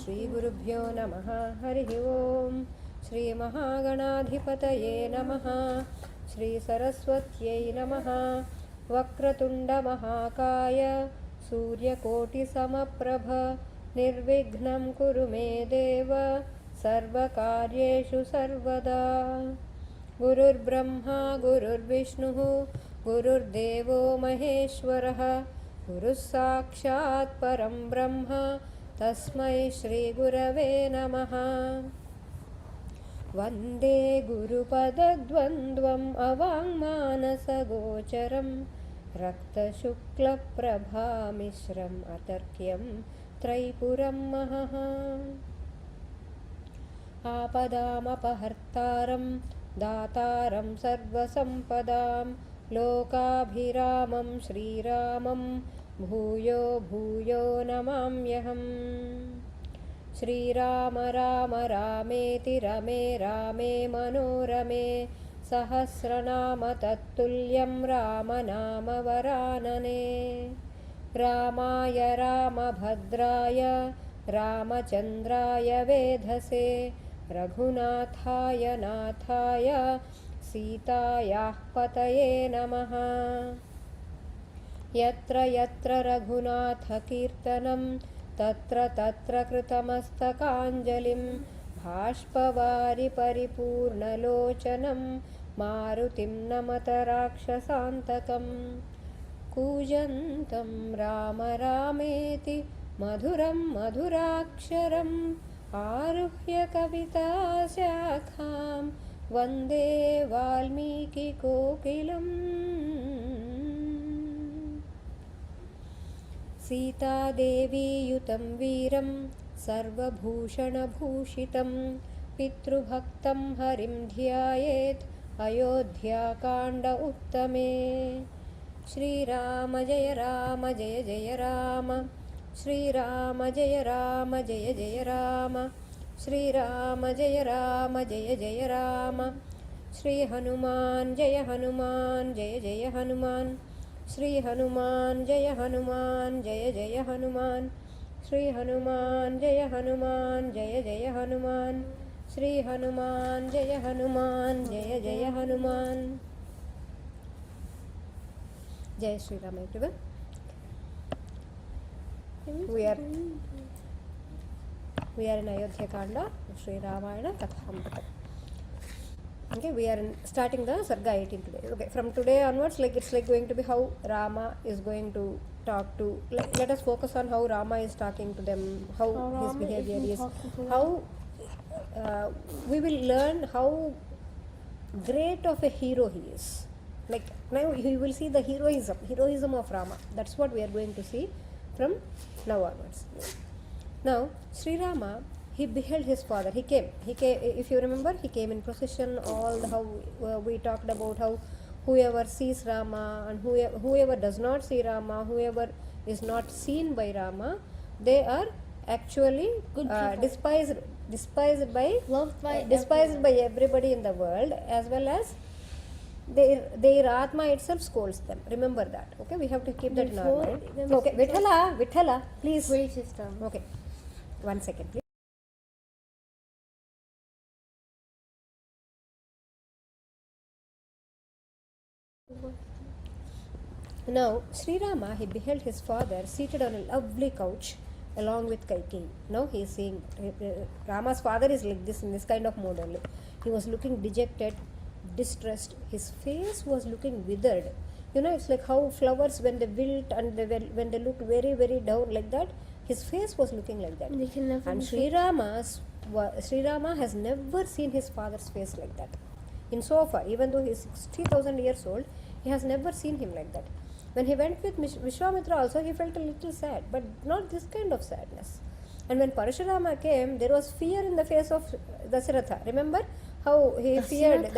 Shri Gurubhyo Namaha. Harihi Om. Shri Mahaganaadhipataye Namaha. Shri Saraswatyai Namaha. Vakratunda Mahakaya Suryakoti Samaprabha Nirvignam Kuru Me Deva Sarvakaryeshu Sarvada. Gurur Brahma Gurur Vishnu Gurur Devo Maheshwaraha Guru Sakshat Param Brahma Tasmai Shri Gurave Namaha. Vande Guru Padadvandvam Avangmanasa Gocharam Rakta Shukla Prabha Mishram Atarkyam Traipuram Mahaha. Apadam Apahartaram Dataram Sarvasampadam Lokabhiramam Śrī Rāmam Bhūyo Bhūyo Namāmyaham. Śrī Rāma Rāma Rāmeti Rame Rame Manorame Sahasranama Tattulyam Rāma Nama Varanane. Rāmāya Rāmabhadraya Rāmachandraya Vedhase Raghunāthāya Nāthāya Sītāyah Pataye Namaha. Yatra Yatra Raghunatha Kirtanam Tatra Tatra Kritamastakāñjalim Bhāshpavari Paripurna Lochanam Marutim Namata Rakshasantakam. Kūjantam Rāma Rāmeti Madhuram Madhuraksharam Āruhya Kavita Shakham Vande Valmiki Kokilam. Sita Devi Yutam Viram Sarva Bhushana Bhushitam Pitrubhaktam Harim Dhyayet Ayodhya Kanda Uttame. Shri Rama Jaya Rama Jaya Jaya Rama. Shri Rama Jaya Rama Jaya Jaya Rama. Shri Rama Jaya Rama Jaya Jaya Rama. Shri Hanuman Jaya Hanuman Jaya Jaya Hanuman. Shri Hanuman Jaya Hanuman Jaya Jaya Hanuman. Shri Hanuman Jaya Hanuman Jaya Jaya Hanuman. Shri Hanuman Jaya Hanuman Jaya Jaya Hanuman. Jai Śrī Rāma everyone. We are in Ayodhya Kanda, ЩRީ RāMāYADHYā KATHާMɁ. Okay, we are starting the Sarga 18 today. Okay, from today onwards, it's going to be how Rama is going to talk to. Let us focus on how Rama is talking to them, how his behavior is, how we will learn how great of a hero he is. Now you will see the heroism of Rama. That's what we are going to see from now onwards. Now, Śrī Rāma, he beheld his father. He came. If you remember, he came in procession. How we talked about how whoever sees Rama and whoever does not see Rama, whoever is not seen by Rama, they are actually despised by everybody in the world, as well as their Atma itself scolds them. Remember that. Okay, we have to keep that in our mind. Okay, Vithala, please. Wait, sister. Okay, 1 second, please. Now, Śrī Rāma, he beheld his father seated on a lovely couch along with Kaikeyi. Now he is seeing Rama's father is like this, in this kind of mode only. He was looking dejected, distressed. His face was looking withered. It's like how flowers, when they wilt and when they look very, very down like that, his face was looking like that. And Śrī Rāma has never seen his father's face like that. In so far, even though he is 60,000 years old, he has never seen him like that. When he went with Vishwamitra also, he felt a little sad, but not this kind of sadness. And when Parashurama came, there was fear in the face of Dasaratha. Remember how he feared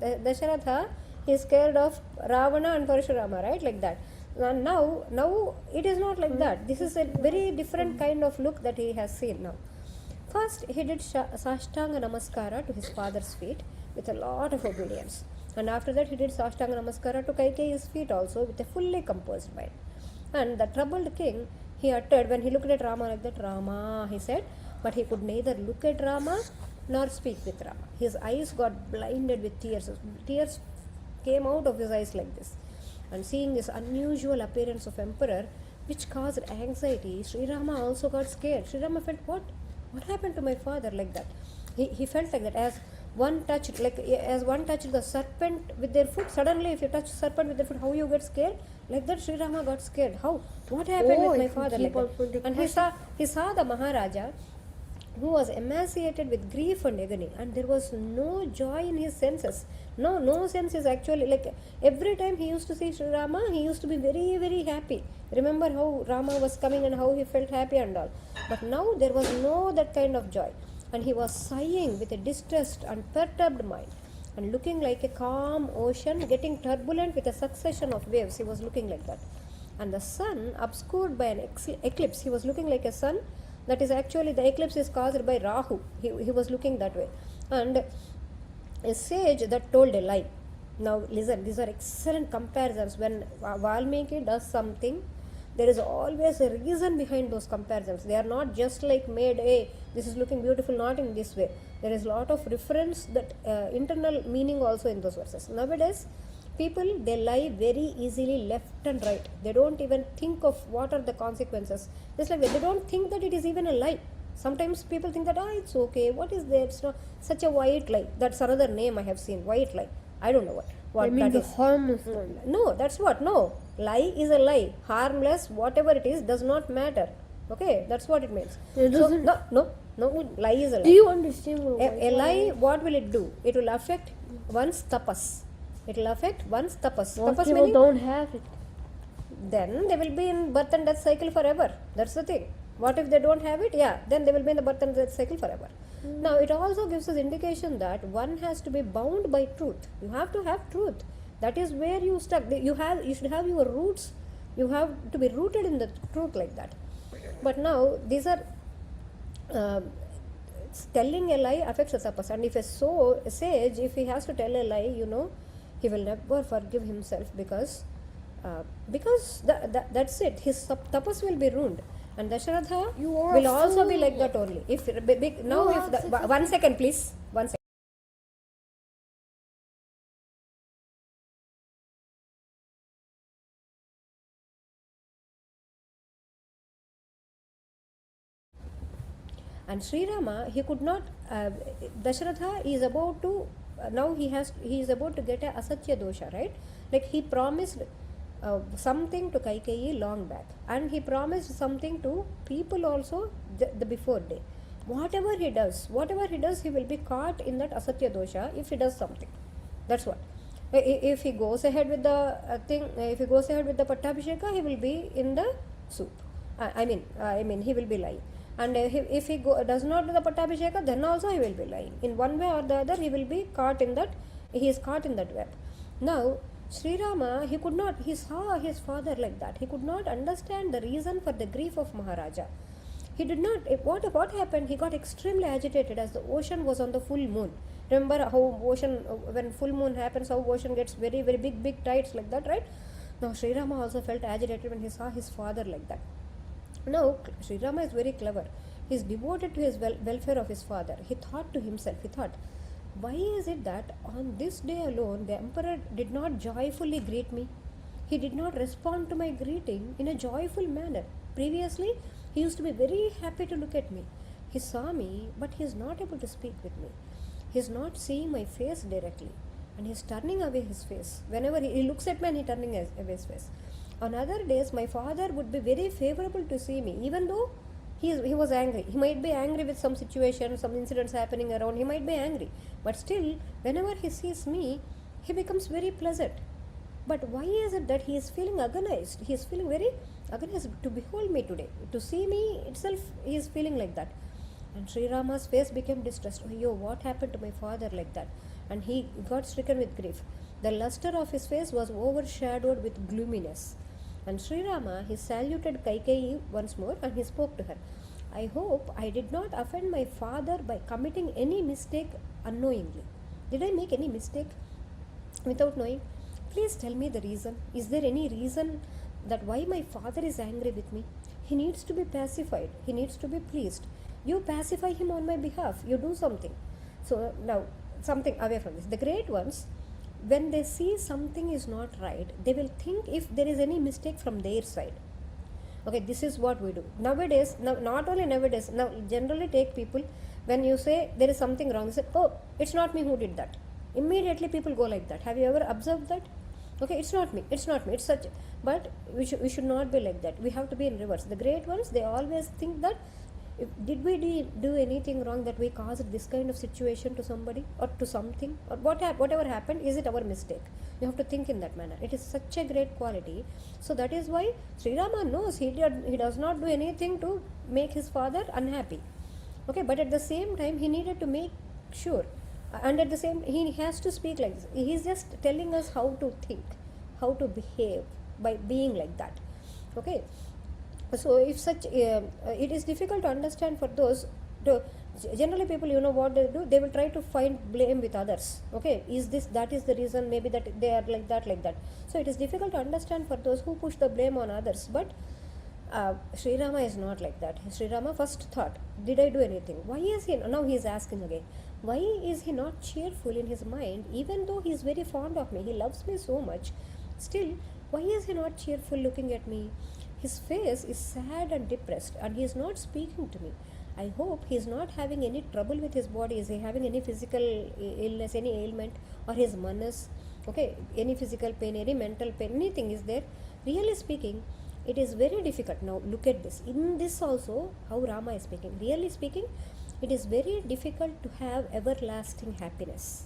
Dasharatha? He is scared of Ravana and Parashurama, right? Like that. And now it is not like that. This is a very different kind of look that he has seen now. First, he did Sashtanga Namaskara to his father's feet with a lot of obedience. And after that, he did Sashtanga Namaskara to Kaikeyi's feet also with a fully composed mind. And the troubled king, he uttered, when he looked at Rama like that, Rama, he said, but he could neither look at Rama nor speak with Rama. His eyes got blinded with tears. Tears came out of his eyes like this. And seeing this unusual appearance of emperor, which caused anxiety, Śri Rāma also got scared. Śri Rāma felt, what happened to my father, like that. He felt like that, as one touched the serpent with their foot. Suddenly, if you touch serpent with their foot, how you get scared? Like that, Śri Rāma got scared. How? What happened with my father? Like that. And he saw the Maharaja, who was emaciated with grief and agony, and there was no joy in his senses. No sense is actually, like, every time he used to see Śri Rāma, he used to be very, very happy. Remember how Rama was coming and how he felt happy and all. But now there was no that kind of joy. And he was sighing with a distressed and perturbed mind, and looking like a calm ocean getting turbulent with a succession of waves. He was looking like that. And the sun, obscured by an eclipse, he was looking like a sun. That is actually, the eclipse is caused by Rahu. He was looking that way. And a sage that told a lie. Now listen, these are excellent comparisons. When Valmiki does something, there is always a reason behind those comparisons. They are not just like made, hey, this is looking beautiful, not in this way. There is a lot of reference, that internal meaning also in those verses. Nowadays, people, they lie very easily left and right. They don't even think of what are the consequences. Just like that, they don't think that it is even a lie. Sometimes people think that, it's okay, what is there? It's not such a white lie. That's another name I have seen, white lie. I don't know what I mean that the is. harmless one. No, that's what. No, lie is a lie. Harmless, whatever it is, does not matter. Okay, that's what it means. It So, doesn't. no, lie is a lie. Do you understand what A lie, what will it do? It will affect one's tapas. It will affect one's tapas. Most Tapas people meaning, don't have it. then they will be in birth and death cycle forever. That's the thing. What if they don't have it? Yeah, then they will be in the birth and death cycle forever. Now, it also gives us indication that one has to be bound by truth. You have to have truth. That is where you stuck. You should have your roots. You have to be rooted in the truth, like that. But now, these are telling a lie affects the tapas. And if a sage, if he has to tell a lie, he will never forgive himself, because that's it. His tapas will be ruined. And Dasharatha You are will a also be fool. like that only. One second, please. 1 second. And Śri Rāma, he could not. Dasharatha is about to. Now he is about to get a asatya dosha, right? Like, he promised something to Kaikeyi long back, and he promised something to people also the before day. Whatever he does, he will be caught in that asatya dosha if he does something. That's what. If he goes ahead with the if he goes ahead with the Pattabhisheka, he will be in the soup. I mean, he will be lying. And if he does not do the Pattabhisheka, then also he will be lying. In one way or the other, he will be caught in that. He is caught in that web. Now, Śri Rāma, he saw his father like that. He could not understand the reason for the grief of Maharaja. He did not. What happened? He got extremely agitated as the ocean was on the full moon. Remember how ocean, when full moon happens, how ocean gets very, very big tides, like that, right? Now, Śri Rāma also felt agitated when he saw his father like that. Now, Śri Rāma is very clever. He is devoted to his welfare of his father. He thought to himself, why is it that on this day alone the emperor did not joyfully greet me? He did not respond to my greeting in a joyful manner. Previously, he used to be very happy to look at me. He saw me, but he is not able to speak with me. He is not seeing my face directly, and he is turning away his face. Whenever he looks at me, and he is turning away his face. On other days, my father would be very favorable to see me, even though he was angry. He might be angry with some situation, some incidents happening around. He might be angry. But still, whenever he sees me, he becomes very pleasant. But why is it that he is feeling agonized? He is feeling very agonized to behold me today. To see me itself, he is feeling like that. And Śri Rāma's face became distressed. Oh, what happened to my father, like that? And he got stricken with grief. The luster of his face was overshadowed with gloominess. And Śri Rāma, he saluted Kaikeyi once more, and he spoke to her. I hope I did not offend my father by committing any mistake unknowingly. Did I make any mistake without knowing? Please tell me the reason. Is there any reason that why my father is angry with me? He needs to be pacified. He needs to be pleased. you pacify him on my behalf, you do something. So now, something away from this. The great ones, when they see something is not right, they will think if there is any mistake from their side. Okay, this is what we do. Nowadays, not only nowadays, now generally take people, when you say there is something wrong, they say, oh, it's not me who did that. Immediately people go like that. Have you ever observed that? Okay, it's not me, it's such, but we should not be like that. We have to be in reverse. The great ones, they always think that, did we do anything wrong that we caused this kind of situation to somebody or to something, or whatever happened, is it our mistake? You have to think in that manner. It is such a great quality. So that is why Sri Rama knows he does not do anything to make his father unhappy. Okay, but at the same time he needed to make sure, and at the same he has to speak like this. He is just telling us how to think, how to behave by being like that. Okay, so if such it is difficult to understand for those generally people, you know what they do, they will try to find blame with others. Okay, that is the reason, maybe that they are like that. So it is difficult to understand for those who push the blame on others. But Sri Rama is not like that. Sri Rama first thought, did I do anything? Why is he, now he is asking again, why is he not cheerful in his mind? Even though he is very fond of me, he loves me so much, still why is he not cheerful looking at me? His face is sad and depressed, and he is not speaking to me. I hope he is not having any trouble with his body. Is he having any physical illness, any ailment, or his manas? Okay, any physical pain, any mental pain, anything is there? Really speaking, it is very difficult. Now look at this. In this also, how Rama is speaking. Really speaking, it is very difficult to have everlasting happiness.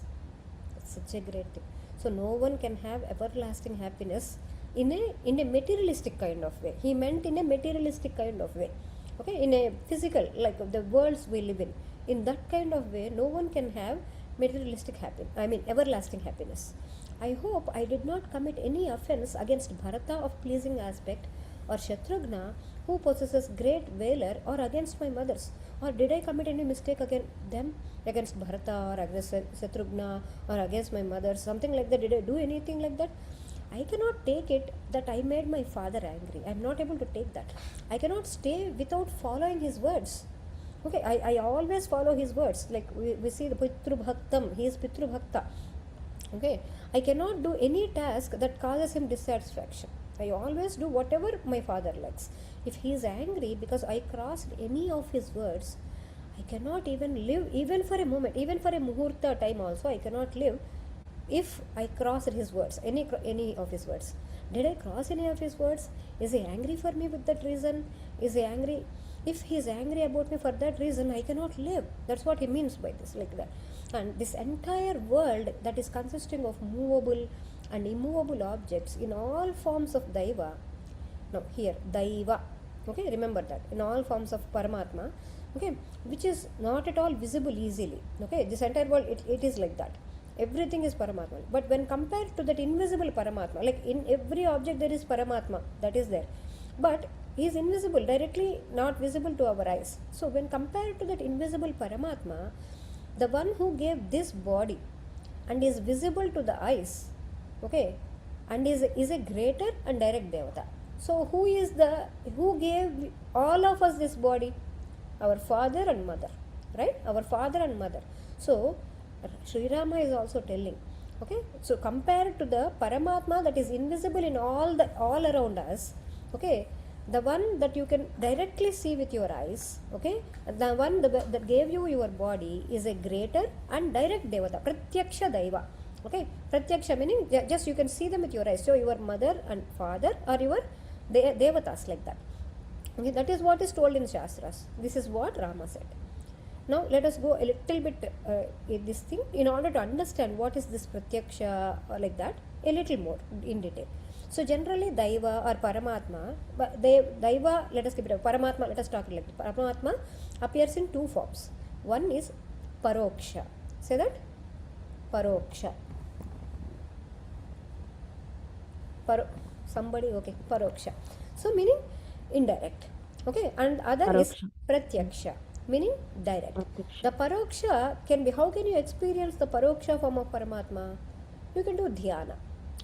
It's such a great thing. So no one can have everlasting happiness in a materialistic kind of way. He meant in a materialistic kind of way. Okay, in a physical, like the worlds we live in that kind of way, no one can have materialistic everlasting happiness. I hope I did not commit any offense against Bharata of pleasing aspect, or Shatrughna who possesses great valor, or against my mothers. Or did I commit any mistake against them, against Bharata or against Shatrughna or against my mothers, something like that? Did I do anything like that? I cannot take it that I made my father angry. I am not able to take that. I cannot stay without following his words. Okay, I always follow his words. Like we see the Pitru Bhaktam, he is Pitru Bhakta. Okay, I cannot do any task that causes him dissatisfaction. I always do whatever my father likes. If he is angry because I crossed any of his words, I cannot even live, even for a moment, even for a muhurta time also, I cannot live if I crossed his words, any of his words. Did I cross any of his words? Is he angry for me with that reason? Is he angry? If he is angry about me for that reason, I cannot live. That's what he means by this, like that. And this entire world that is consisting of movable and immovable objects in all forms of Daiva. Now here, Daiva, okay, remember that, in all forms of Paramatma, okay, which is not at all visible easily. Okay, this entire world, it is like that. Everything is Paramatma. But when compared to that invisible Paramatma, like in every object there is Paramatma, that is there. But he is invisible, directly not visible to our eyes. So when compared to that invisible Paramatma, the one who gave this body and is visible to the eyes, okay, and is a greater and direct Devata. So who gave all of us this body? Our father and mother, right? Our father and mother. So Sri Rama is also telling, okay, so compared to the Paramatma that is invisible in all around us, okay, the one that you can directly see with your eyes, okay, the one that gave you your body is a greater and direct Devata, Pratyaksha Daiva. Okay, Pratyaksha meaning just you can see them with your eyes. So your mother and father are your Devatas, like that. Okay, that is what is told in Shastras. This is what Rama said. Now let us go a little bit in this thing in order to understand what is this Pratyaksha like that a little more in detail. So generally Daiva or Paramatma, Daiva, let us keep it up. Paramatma, let us talk like that. Paramatma appears in two forms. One is Paroksha. Say that? Paroksha. Somebody, okay, Paroksha. So meaning indirect. Okay, and other Paroksha. is Pratyaksha, meaning direct. The Paroksha can be, how can you experience the Paroksha form of Paramatma? You can do dhyana.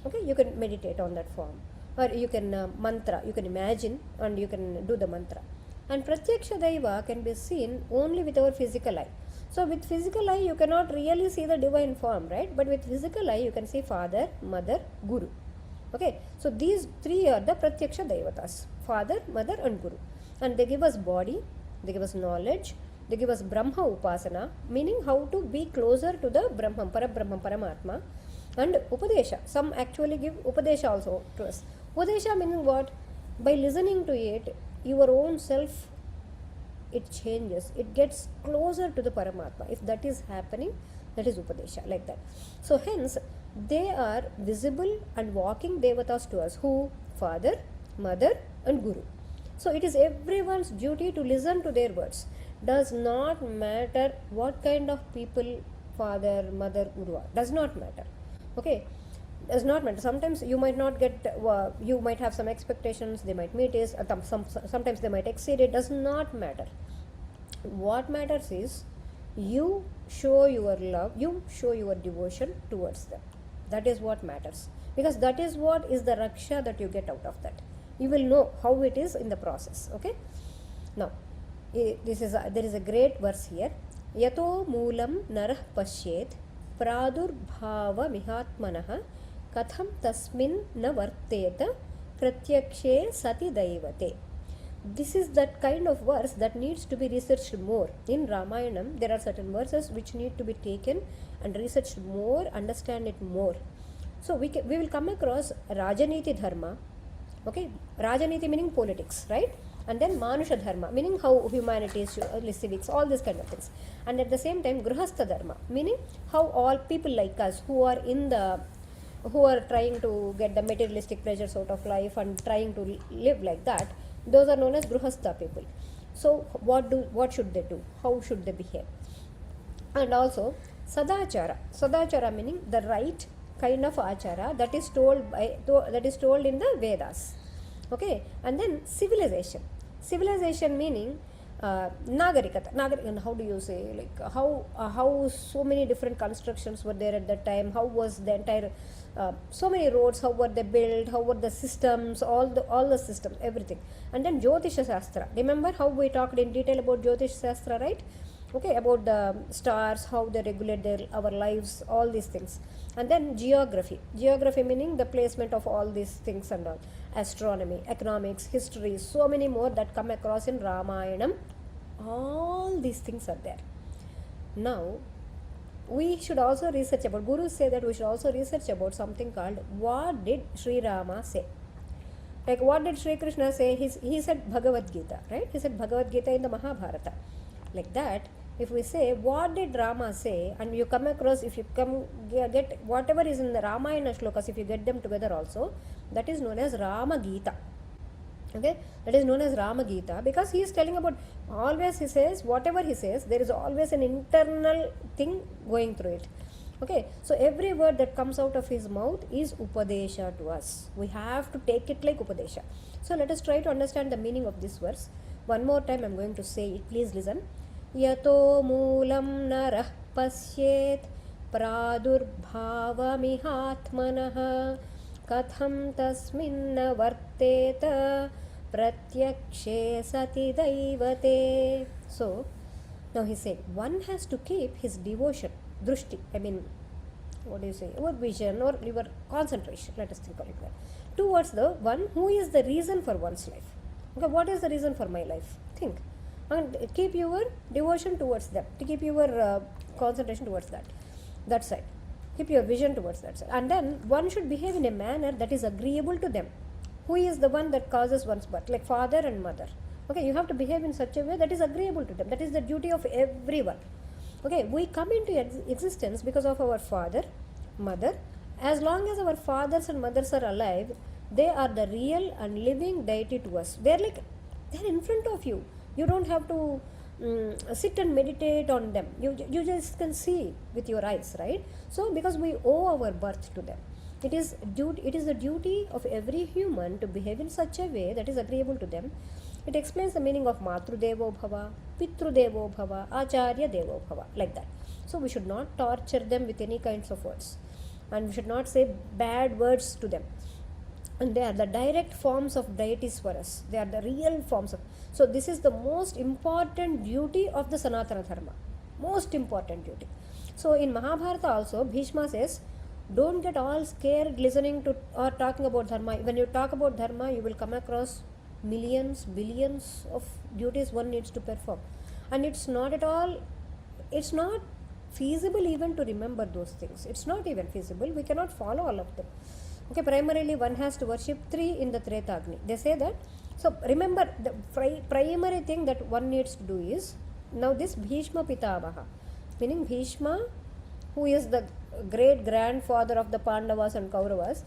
Okay, you can meditate on that form, or you can mantra, you can imagine and you can do the mantra. And Pratyaksha Daiva can be seen only with our physical eye. So with physical eye you cannot really see the divine form, right? But with physical eye you can see Father, Mother, Guru. Okay, so these three are the Pratyaksha Daivatas: Father, Mother and Guru. And they give us body, they give us knowledge, they give us Brahma Upasana, meaning how to be closer to the Brahman, Parabrahman, Paramatma. And Upadesha, some actually give Upadesha also to us. Upadesha meaning what? By listening to it, your own self, it changes, it gets closer to the Paramatma. If that is happening, that is Upadesha, like that. So hence, they are visible and walking Devatas to us. Who? Father, Mother and Guru. So it is everyone's duty to listen to their words. Does not matter what kind of people Father, Mother, Guru are. Does not matter. Okay, does not matter. Sometimes you might not get, you might have some expectations, they might meet it, sometimes they might exceed it. Does not matter. What matters is you show your love, you show your devotion towards them. That is what matters, because that is what is the raksha that you get out of that. You will know how it is in the process. Okay, now there is a great verse here. Yato moolam narah pashyet pradurbhava mihatmanah katham tasmin na varteta pratyakshe sati daivate. This is that kind of verse that needs to be researched more. In Ramayanam, there are certain verses which need to be taken and researched more, understand it more. So we will come across Rajaniti Dharma. Okay, Rajaniti meaning politics, right? And then Manusha Dharma, meaning how humanity is, civics, all these kind of things. And at the same time, Grihastha Dharma, meaning how all people like us who are trying to get the materialistic pleasures out of life and trying to live like that, those are known as Grihastha people. So what should they do? How should they behave? And also Sadachara meaning the right kind of achara that is told in the Vedas. Okay, and then civilization meaning Nagarikata. How do you say, like how so many different constructions were there at that time? How was the entire so many roads? How were they built? How were the systems? All the systems, everything. And then Jyotisha Shastra. Remember how we talked in detail about Jyotisha Shastra, right? Okay, about the stars, how they regulate our lives, all these things. And then geography meaning the placement of all these things and all. Astronomy, economics, history, so many more that come across in Ramayanam. All these things are there. Now we should also research about, Gurus say that we should also research about something called what did Śrī Rāma say. Like what did Śrī Krishna say? He said Bhagavad Gita, right? He said Bhagavad Gita in the Mahabharata. Like that, if we say what did Rama say, and you come across, if you get whatever is in the Ramayana shlokas, if you get them together also, that is known as Rama Gita. Okay, that is known as Rama Gita, because he is telling about, always he says, whatever he says, there is always an internal thing going through it. Okay, so every word that comes out of his mouth is Upadesha to us. We have to take it like Upadesha. So let us try to understand the meaning of this verse. One more time I am going to say it. Please listen. Yato moolam narah pasyet pradurbhava mihatmanah katham tasminna varteta pratyakshe sati daivate. So now he said one has to keep his devotion, drushti, what do you say, your vision or your concentration, let us think of it, towards the one who is the reason for one's life. Okay, what is the reason for my life? Think. And keep your devotion towards them, to keep your concentration towards that side. Keep your vision towards that side. And then one should behave in a manner that is agreeable to them. Who is the one that causes one's birth? Like father and mother. Okay, you have to behave in such a way that is agreeable to them. That is the duty of everyone. Okay, we come into existence because of our father, mother. As long as our fathers and mothers are alive, they are the real and living deity to us. They're in front of you. You don't have to sit and meditate on them. You just can see with your eyes, right? So because we owe our birth to them, it is the duty of every human to behave in such a way that is agreeable to them. It explains the meaning of Matru Devo Bhava, Pitru Devo Bhava, Acharya Devo Bhava, like that. So we should not torture them with any kinds of words, and we should not say bad words to them. And they are the direct forms of deities for us. They are the real forms of. So this is the most important duty of the Sanatana Dharma. Most important duty. So in Mahabharata also, Bhishma says, don't get all scared listening to or talking about dharma. When you talk about dharma, you will come across millions, billions of duties one needs to perform. And it's not feasible even to remember those things. It's not even feasible. We cannot follow all of them. Okay, primarily one has to worship 3 in the Tretagni. They say that. So remember, the primary thing that one needs to do is, now this Bhishma Pitavaha, meaning Bhishma, who is the great grandfather of the Pandavas and Kauravas,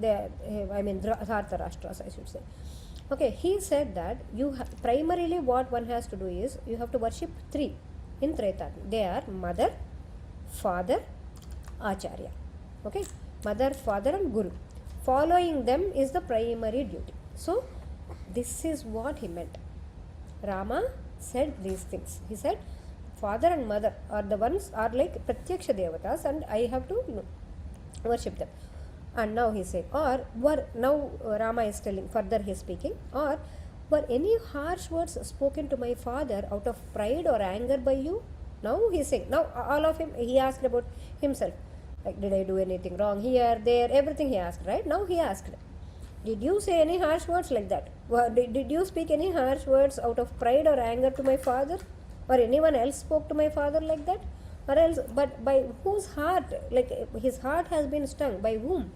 Dhartarashtra's, I should say. Okay, he said that primarily what one has to do is, you have to worship 3 in Tretagni. They are mother, father, Acharya. Okay, mother, father and Guru. Following them is the primary duty. So, this is what he meant. Rama said these things. He said, father and mother are the ones, are like Pratyaksha Devatas, and I have to worship them. And now he said, now Rama is telling, further he is speaking, or were any harsh words spoken to my father out of pride or anger by you? Now he is saying, now all of him, he asked about himself. Like, did I do anything wrong here, there, everything he asked, right? Now he asked, did you say any harsh words like that? Did you speak any harsh words out of pride or anger to my father? Or anyone else spoke to my father like that? Or else, but by whose heart, like his heart has been stung, by whom?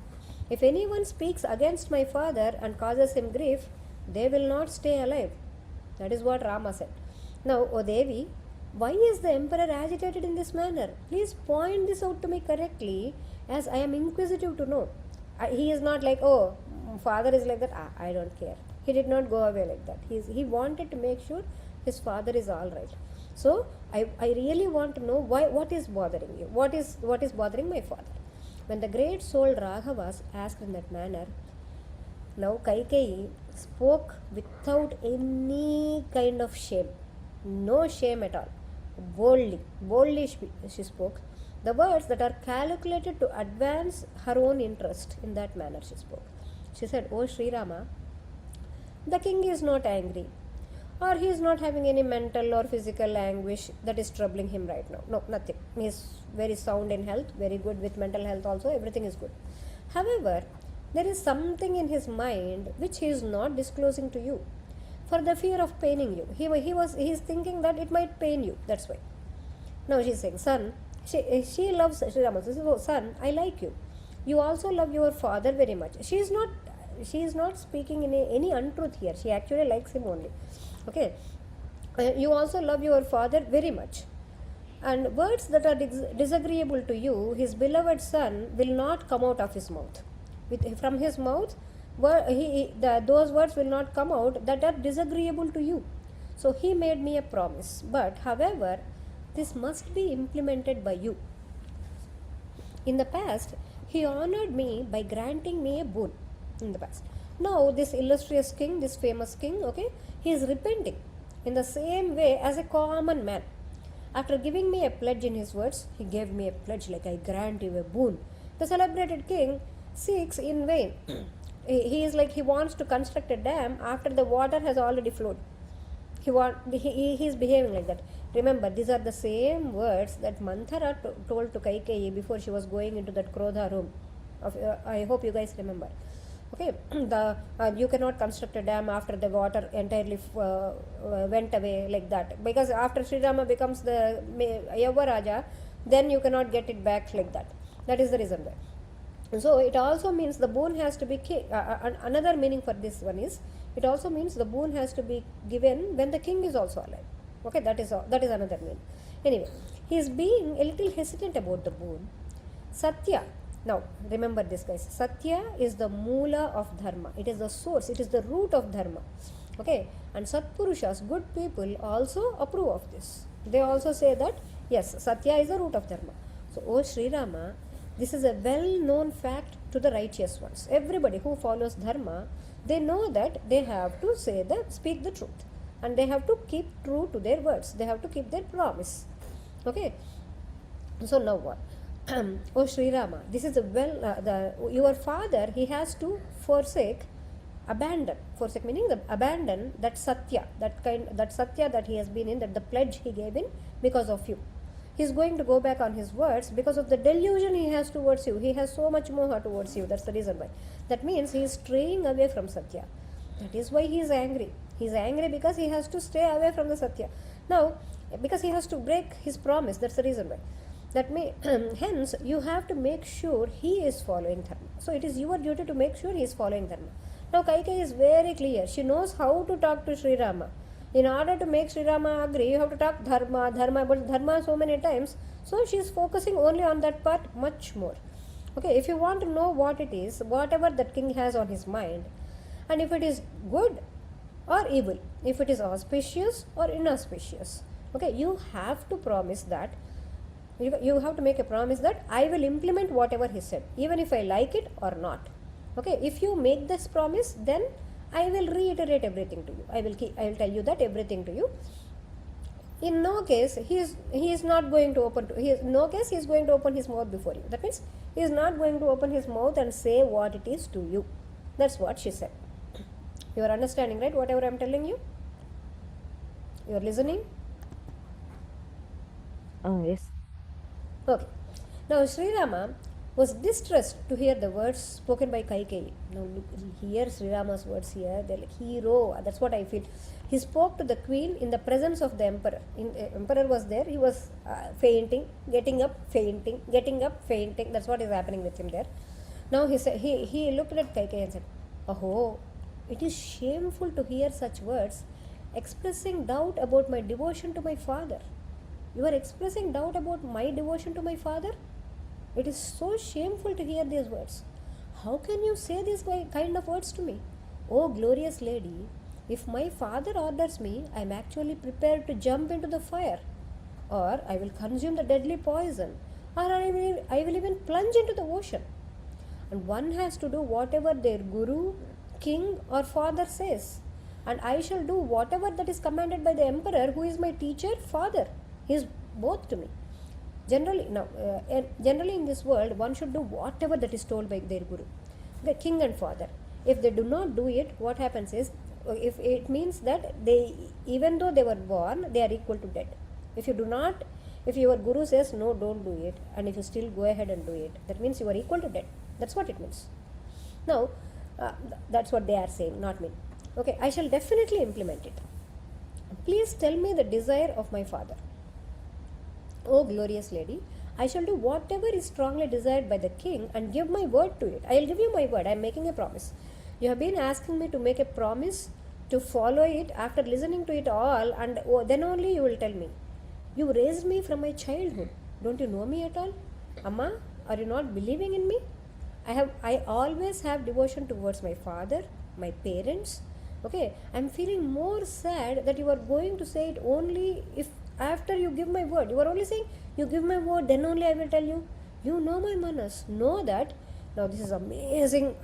If anyone speaks against my father and causes him grief, they will not stay alive. That is what Rama said. Now, O Devi, why is the emperor agitated in this manner? Please point this out to me correctly, as I am inquisitive to know. He is not like, oh, father is like that, I don't care. He did not go away like that. He wanted to make sure his father is all right. So, I really want to know what is bothering you. What is bothering my father? When the great soul Raghavas asked in that manner, now Kaikeyi spoke without any kind of shame. No shame at all. Boldly she spoke. The words that are calculated to advance her own interest, in that manner she spoke. She said, O Śri Rāma, the king is not angry, or he is not having any mental or physical anguish that is troubling him right now. No, nothing. He is very sound in health, very good with mental health also, everything is good. However, there is something in his mind which he is not disclosing to you, for the fear of paining you. He is thinking that it might pain you, that's why. Now she is saying, son, she loves Śri Rāma. She says, oh, son, I like you. You also love your father very much. She is not speaking in any untruth here. She actually likes him only. Okay. You also love your father very much. And words that are disagreeable to you, his beloved son, will not come out of his mouth. From his mouth, those words will not come out that are disagreeable to you. So he made me a promise. But, however, this must be implemented by you. In the past, he honored me by granting me a boon. In the past. Now, this illustrious king, this famous king, okay, he is repenting in the same way as a common man. After giving me a pledge in his words, he gave me a pledge like I grant you a boon. The celebrated king seeks in vain. He is like he wants to construct a dam after the water has already flowed. He is behaving like that. Remember, these are the same words that Manthara told to Kaikeyi before she was going into that Krodha room. I hope you guys remember. Okay, you cannot construct a dam after the water entirely went away like that. Because after Śri Rāma becomes the Yavaraja, then you cannot get it back like that. That is the reason why. So it also means the boon has to be another meaning for this one is, it also means the boon has to be given when the king is also alive. Okay, that is another meaning. Anyway, he is being a little hesitant about the boon. Satya. Now, remember this, guys. Satya is the moola of dharma. It is the source. It is the root of dharma. Okay. And Satpurushas, good people, also approve of this. They also say that, yes, Satya is the root of dharma. So, O Śri Rāma, this is a well-known fact to the righteous ones. Everybody who follows dharma, they know that they have to speak the truth. And they have to keep true to their words. They have to keep their promise. Okay. So, now what? O Śri Rāma, this is your father, he has to forsake abandon, forsake meaning the abandon that satya, that satya that he has been in, that the pledge he gave in because of you. He is going to go back on his words because of the delusion he has towards you. He has so much moha towards you. That's the reason why. That means he is straying away from satya. That is why he is angry. He is angry because he has to stay away from the satya. Now, because he has to break his promise. That's the reason why. Hence, you have to make sure he is following dharma. So it is your duty to make sure he is following dharma. Now Kaikeyi is very clear. She knows how to talk to Śrī Rāma. In order to make Śrī Rāma agree, you have to talk dharma, but dharma so many times. So she is focusing only on that part much more. Okay, if you want to know what it is, whatever that king has on his mind, and if it is good or evil, if it is auspicious or inauspicious, okay, you have to promise that. You have to make a promise that I will implement whatever he said, even if I like it or not. Okay, if you make this promise, then I will reiterate everything to you. I will tell you that everything to you. In no case he is not going to open. He is going to open his mouth before you. That means he is not going to open his mouth and say what it is to you. That's what she said. You are understanding, right? Whatever I am telling you. You are listening. Yes. Okay. Now Śrī Rāma was distressed to hear the words spoken by Kaikeyi. Now hear Śrī Rāma's words here. They're like hero. That's what I feel. He spoke to the queen in the presence of the emperor. Emperor was there. He was fainting, getting up, fainting, getting up, fainting. That's what is happening with him there. Now he said, he looked at Kaikeyi and said, "Oh, it is shameful to hear such words, expressing doubt about my devotion to my father. You are expressing doubt about my devotion to my father? It is so shameful to hear these words. How can you say these kind of words to me? Oh, glorious lady, if my father orders me, I am actually prepared to jump into the fire, or I will consume the deadly poison, or I will even plunge into the ocean. And one has to do whatever their guru, king, or father says. And I shall do whatever that is commanded by the emperor, who is my teacher, father. He is both to me. Generally in this world, one should do whatever that is told by their guru, the king and father. If they do not do it, what happens is, if it means that they, even though they were born, they are equal to dead. If your guru says no, don't do it, and if you still go ahead and do it, that means you are equal to dead. That's what it means. Now, that's what they are saying, not me. Okay, I shall definitely implement it. Please tell me the desire of my father. Oh, glorious lady, I shall do whatever is strongly desired by the king and give my word to it. I will give you my word. I am making a promise. You have been asking me to make a promise to follow it after listening to it all, and then only you will tell me. You raised me from my childhood. Don't you know me at all? Amma, are you not believing in me? I always have devotion towards my father, my parents. Okay, I am feeling more sad that you are going to say it only if after you give my word. You are only saying, you give my word, then only I will tell you. You know my manas. Know that. Now this is amazing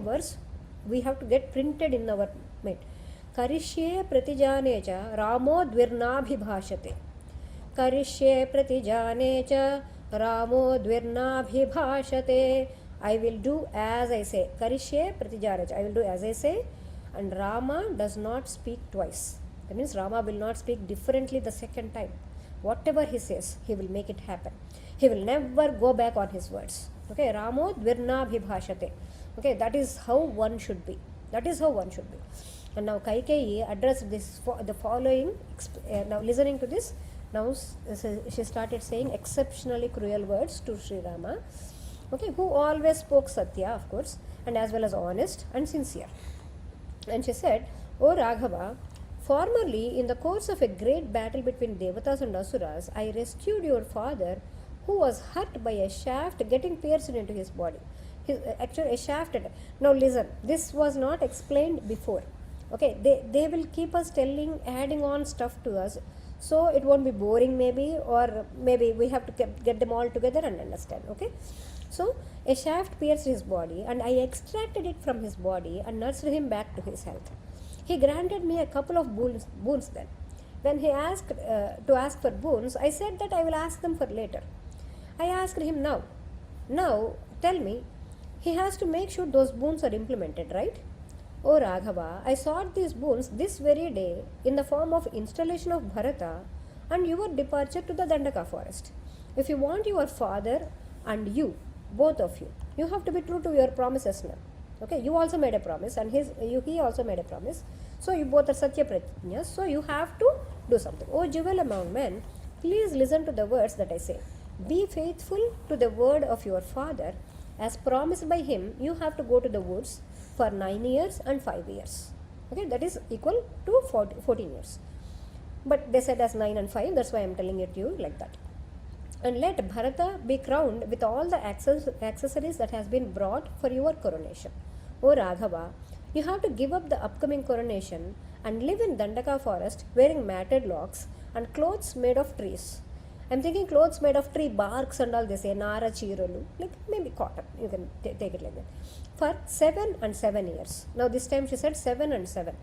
verse. We have to get printed in our mind. Karishye pratijane cha Ramo dvirnabhibhashate. Karishye pratijane cha Ramo dvirnabhibhashate. I will do as I say. Karishye pratijane cha. I will do as I say. And Rama does not speak twice. That means Rama will not speak differently the second time. Whatever he says, he will make it happen. He will never go back on his words. Okay, Ramo dvirna bhibhashate. Okay, that is how one should be. That is how one should be. And now Kaikeyi addressed this the following. Now listening to this, now she started saying exceptionally cruel words to Śrī Rāma. Okay, who always spoke Satya, of course, and as well as honest and sincere. And she said, "O Raghava, formerly, in the course of a great battle between Devatas and Asuras, I rescued your father, who was hurt by a shaft getting pierced into his body." Actually, a shaft. Now listen, this was not explained before. Okay, they will keep us adding on stuff to us, so it won't be boring maybe, or maybe we have to get them all together and understand. Okay, so a shaft pierced his body, and I extracted it from his body and nursed him back to his health. He granted me a couple of boons then. When he asked to ask for boons, I said that I will ask them for later. I asked him now. Now, tell me, he has to make sure those boons are implemented, right? O Raghava, I sought these boons this very day in the form of installation of Bharata and your departure to the Dandaka forest. If you want your father and you, both of you, you have to be true to your promises now. Okay, you also made a promise and he also made a promise. So you both are Satya Pratijnas, so you have to do something. O jewel among men, please listen to the words that I say. Be faithful to the word of your father. As promised by him, you have to go to the woods for 9 years and 5 years. Okay, that is equal to 14 years. But they said as 9 and 5, that's why I am telling it to you like that. And let Bharata be crowned with all the accessories that has been brought for your coronation. O Raghava, you have to give up the upcoming coronation and live in Dandaka forest wearing matted locks and clothes made of trees. I am thinking clothes made of tree barks and all, they say Nara Chirolu, like maybe cotton, you can take it like that, for 7 and 7 years. Now this time she said 7 and 7.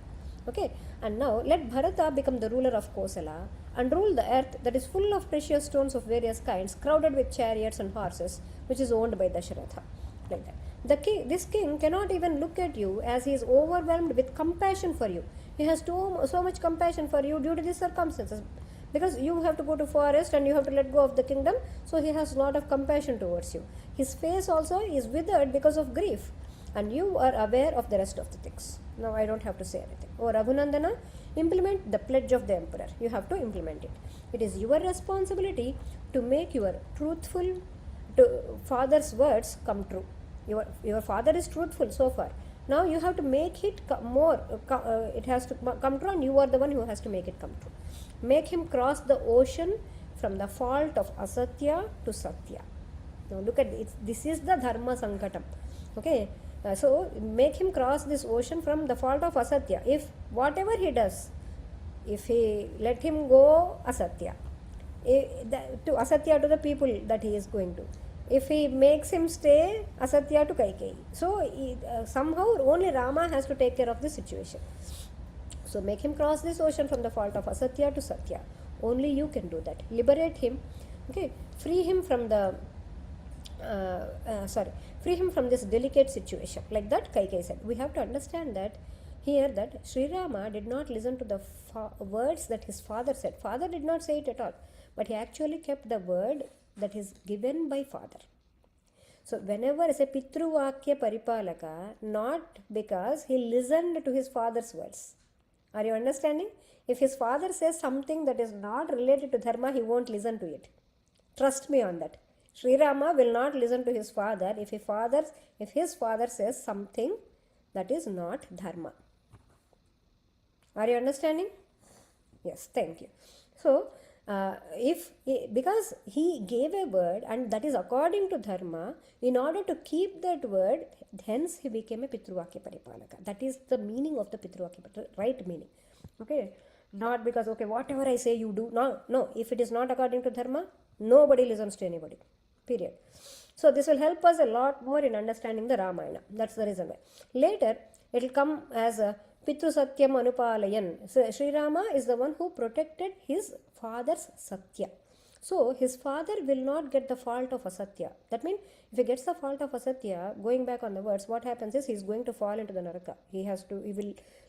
Okay, and now let Bharata become the ruler of Kosala and rule the earth that is full of precious stones of various kinds, crowded with chariots and horses, which is owned by Dasharatha. Like that. This king cannot even look at you as he is overwhelmed with compassion for you. He has so much compassion for you due to these circumstances. Because you have to go to forest and you have to let go of the kingdom, so he has a lot of compassion towards you. His face also is withered because of grief, and you are aware of the rest of the things. Now I don't have to say anything. O Raghunandana, implement the pledge of the emperor. You have to implement it. It is your responsibility to make your truthful father's words come true. Your father is truthful so far. Now you have to make it it has to come true, and you are the one who has to make it come true. Make him cross the ocean from the fault of Asatya to Satya. Now look at it. This is the Dharma Sankatam. Okay. So make him cross this ocean from the fault of Asatya. If whatever he does, if he let him go Asatya, to Asatya to the people that he is going to, if he makes him stay Asatya to Kaikeyi. So somehow only Rama has to take care of the situation. So make him cross this ocean from the fault of Asatya to Satya. Only you can do that. Liberate him. Okay, free him from the free him from this delicate situation. Like that Kaikeyi said. We have to understand that here that Śrī Rāma did not listen to the words that his father said. Father did not say it at all, but he actually kept the word that is given by father. So whenever I say Pitruvakya Paripalaka, not because he listened to his father's words. Are you understanding? If his father says something that is not related to dharma, he won't listen to it. Trust me on that. Śrī Rāma will not listen to his father if his father says something that is not dharma. Are you understanding? Yes, thank you. So, because he gave a word and that is according to dharma, in order to keep that word, hence he became a Pitruvakya Paripalaka. That is the meaning of the Pitruvakya, right meaning. Okay, not because, okay, whatever I say you do. No, if it is not according to dharma, nobody listens to anybody. Period. So this will help us a lot more in understanding the Ramayana. That's the reason why. Later, it will come as a Pitru Satyam Anupalayan. So Śrī Rāma is the one who protected his father's Satya. So his father will not get the fault of Asatya. That means if he gets the fault of Asatya, going back on the words, what happens is he is going to fall into the Naraka. He has to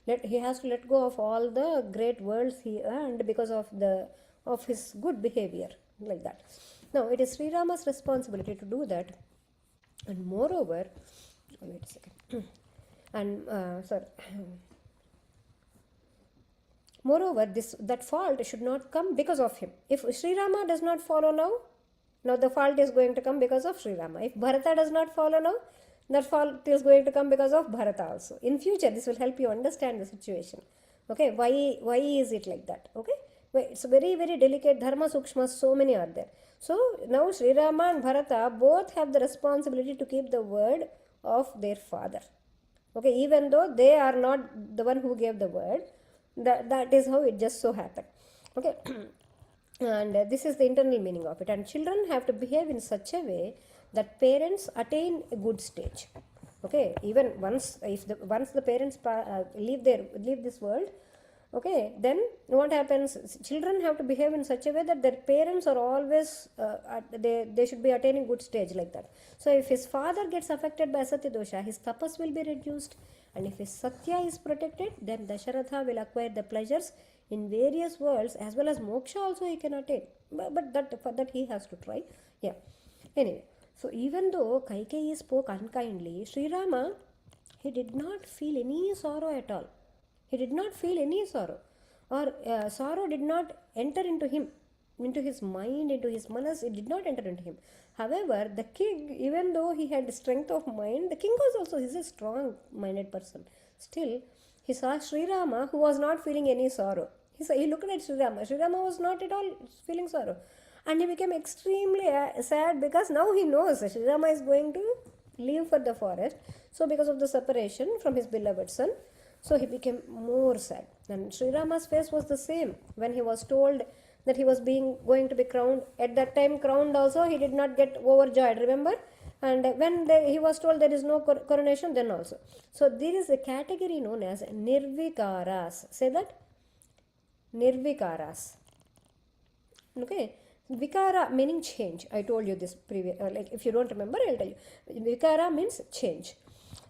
let go of all the great worlds he earned because of his good behavior, like that. Now it is Śrī Rāma's responsibility to do that, and moreover, wait a second, and moreover, that fault should not come because of him. If Śrī Rāma does not follow now the fault is going to come because of Śrī Rāma. If Bharata does not follow now, that fault is going to come because of Bharata also. In future, this will help you understand the situation. Okay, why is it like that? Okay, it's very, very delicate. Dharma Sukshmas, so many are there. So now Śrī Rāma and Bharata both have the responsibility to keep the word of their father. Okay, even though they are not the one who gave the word, that is how it just so happened. Okay, and this is the internal meaning of it. And children have to behave in such a way that parents attain a good stage. Okay, even once the parents leave this world, okay, then what happens? Children have to behave in such a way that their parents are always they should be attaining good stage, like that. So if his father gets affected by Asatya dosha, his tapas will be reduced, And if his Satya is protected, then Dasharatha will acquire the pleasures in various worlds as well as moksha also he can attain. But that for that he has to try. Yeah. Anyway, so even though Kaikeyi spoke unkindly, Sri Rama, he did not feel any sorrow at all. He did not feel any sorrow, or sorrow did not enter into him, into his mind, into his manas. It did not enter into him. However, the king, even though he had strength of mind, the king was also, he's a strong-minded person. Still, he saw Sri Rama, who was not feeling any sorrow. He looked at Sri Rama. Sri Rama was not at all feeling sorrow. And he became extremely sad because now he knows that Sri Rama is going to leave for the forest. So because of the separation from his beloved son, so he became more sad. And Sri Rama's face was the same when he was told that he was going to be crowned. At that time, crowned also, he did not get overjoyed, remember? And when he was told there is no coronation, then also. So there is a category known as nirvikaras. Say that? Nirvikaras. Okay. Vikara meaning change. I told you this previous, like if you don't remember, I'll tell you. Vikara means change.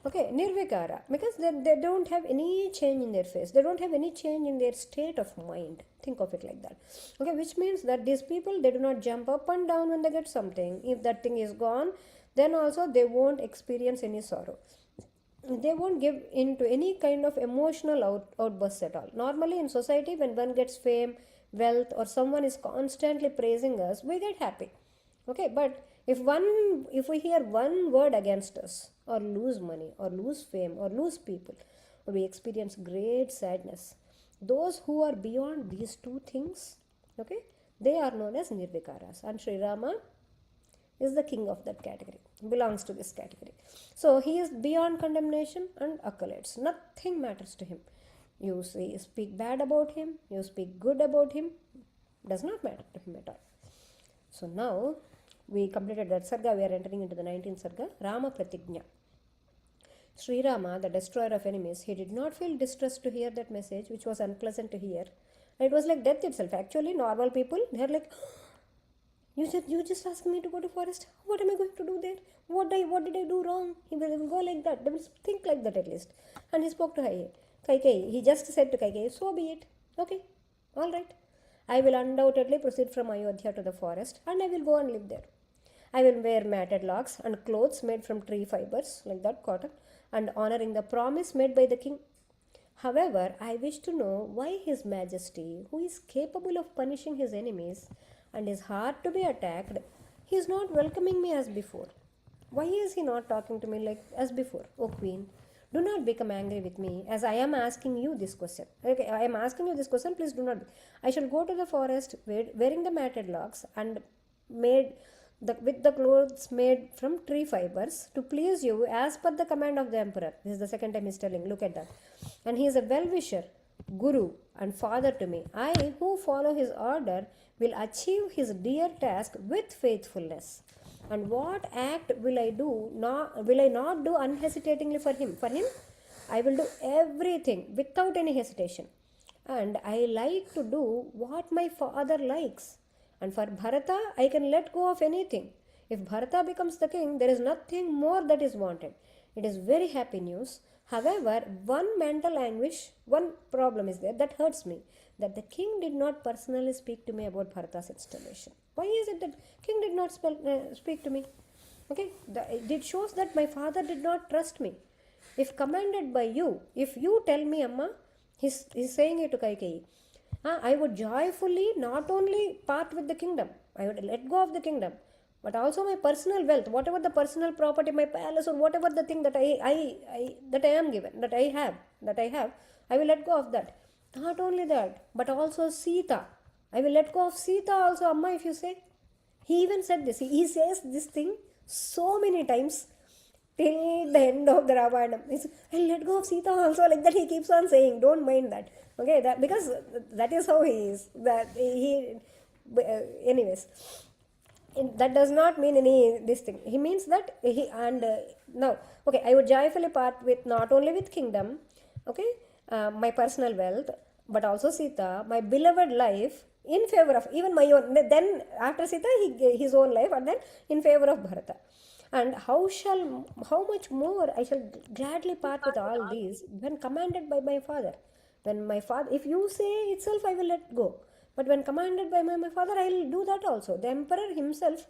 Okay, nirvikara, because they don't have any change in their face. They don't have any change in their state of mind. Think of it like that. Okay, which means that these people, they do not jump up and down when they get something. If that thing is gone, then also they won't experience any sorrow. They won't give into any kind of emotional outbursts at all. Normally in society, when one gets fame, wealth, or someone is constantly praising us, we get happy. Okay, but if we hear one word against us, or lose money, or lose fame, or lose people, we experience great sadness. Those who are beyond these two things, okay, they are known as nirvikaras. And Sri Rama is the king of that category, belongs to this category. So he is beyond condemnation and accolades. Nothing matters to him. You speak bad about him, you speak good about him, does not matter to him at all. So now we completed that sarga. We are entering into the 19th sarga, Rama Pratijnā. Śrī Rāma, the destroyer of enemies, he did not feel distressed to hear that message, which was unpleasant to hear. It was like death itself. Actually, normal people, they are like, you just asked me to go to forest. What am I going to do there? What did I do wrong? He will go like that. They will think like that at least. And he spoke to Kaikeyi. He just said to Kaikeyi, so be it. Okay, all right. I will undoubtedly proceed from Ayodhya to the forest, and I will go and live there. I will wear matted locks and clothes made from tree fibers, like that, cotton, and honoring the promise made by the king. However, I wish to know why His Majesty, who is capable of punishing his enemies and is hard to be attacked, he is not welcoming me as before. Why is he not talking to me like as before? O Queen, do not become angry with me as I am asking you this question. Okay, I am asking you this question, please do not. I shall go to the forest wearing the matted locks and with the clothes made from tree fibers to please you as per the command of the emperor. This is the second time he is telling. Look at that. And he is a well-wisher, guru and father to me. I, who follow his order, will achieve his dear task with faithfulness. And what act will I not do unhesitatingly for him? For him, I will do everything without any hesitation. And I like to do what my father likes. And for Bharata, I can let go of anything. If Bharata becomes the king, there is nothing more that is wanted. It is very happy news. However, one mental anguish, one problem is there that hurts me, that the king did not personally speak to me about Bharata's installation. Why is it that king did not speak to me? Okay, it shows that my father did not trust me. If commanded by you, if you tell me, Amma, he's saying it to Kaikeyi, I would joyfully not only part with the kingdom, I would let go of the kingdom, but also my personal wealth, whatever the personal property, my palace or whatever the thing that I am given, that I have, I will let go of that. Not only that, but also Sita. I will let go of Sita also, Amma, if you say. He even said this. He says this thing so many times till the end of the Ramayana. I'll let go of Sita also, like that he keeps on saying. Don't mind that. Okay, because that is how he is. Anyways, that does not mean this thing. He means that now, okay, I would joyfully part with not only with kingdom, okay, my personal wealth, but also Sita, my beloved life, in favor of even my own. Then after Sita, his own life, and then in favor of Bharata. And how much more I shall gladly part with all these when commanded by my father. When my father, if you say itself, I will let go. But when commanded by my father, I will do that also. The emperor himself,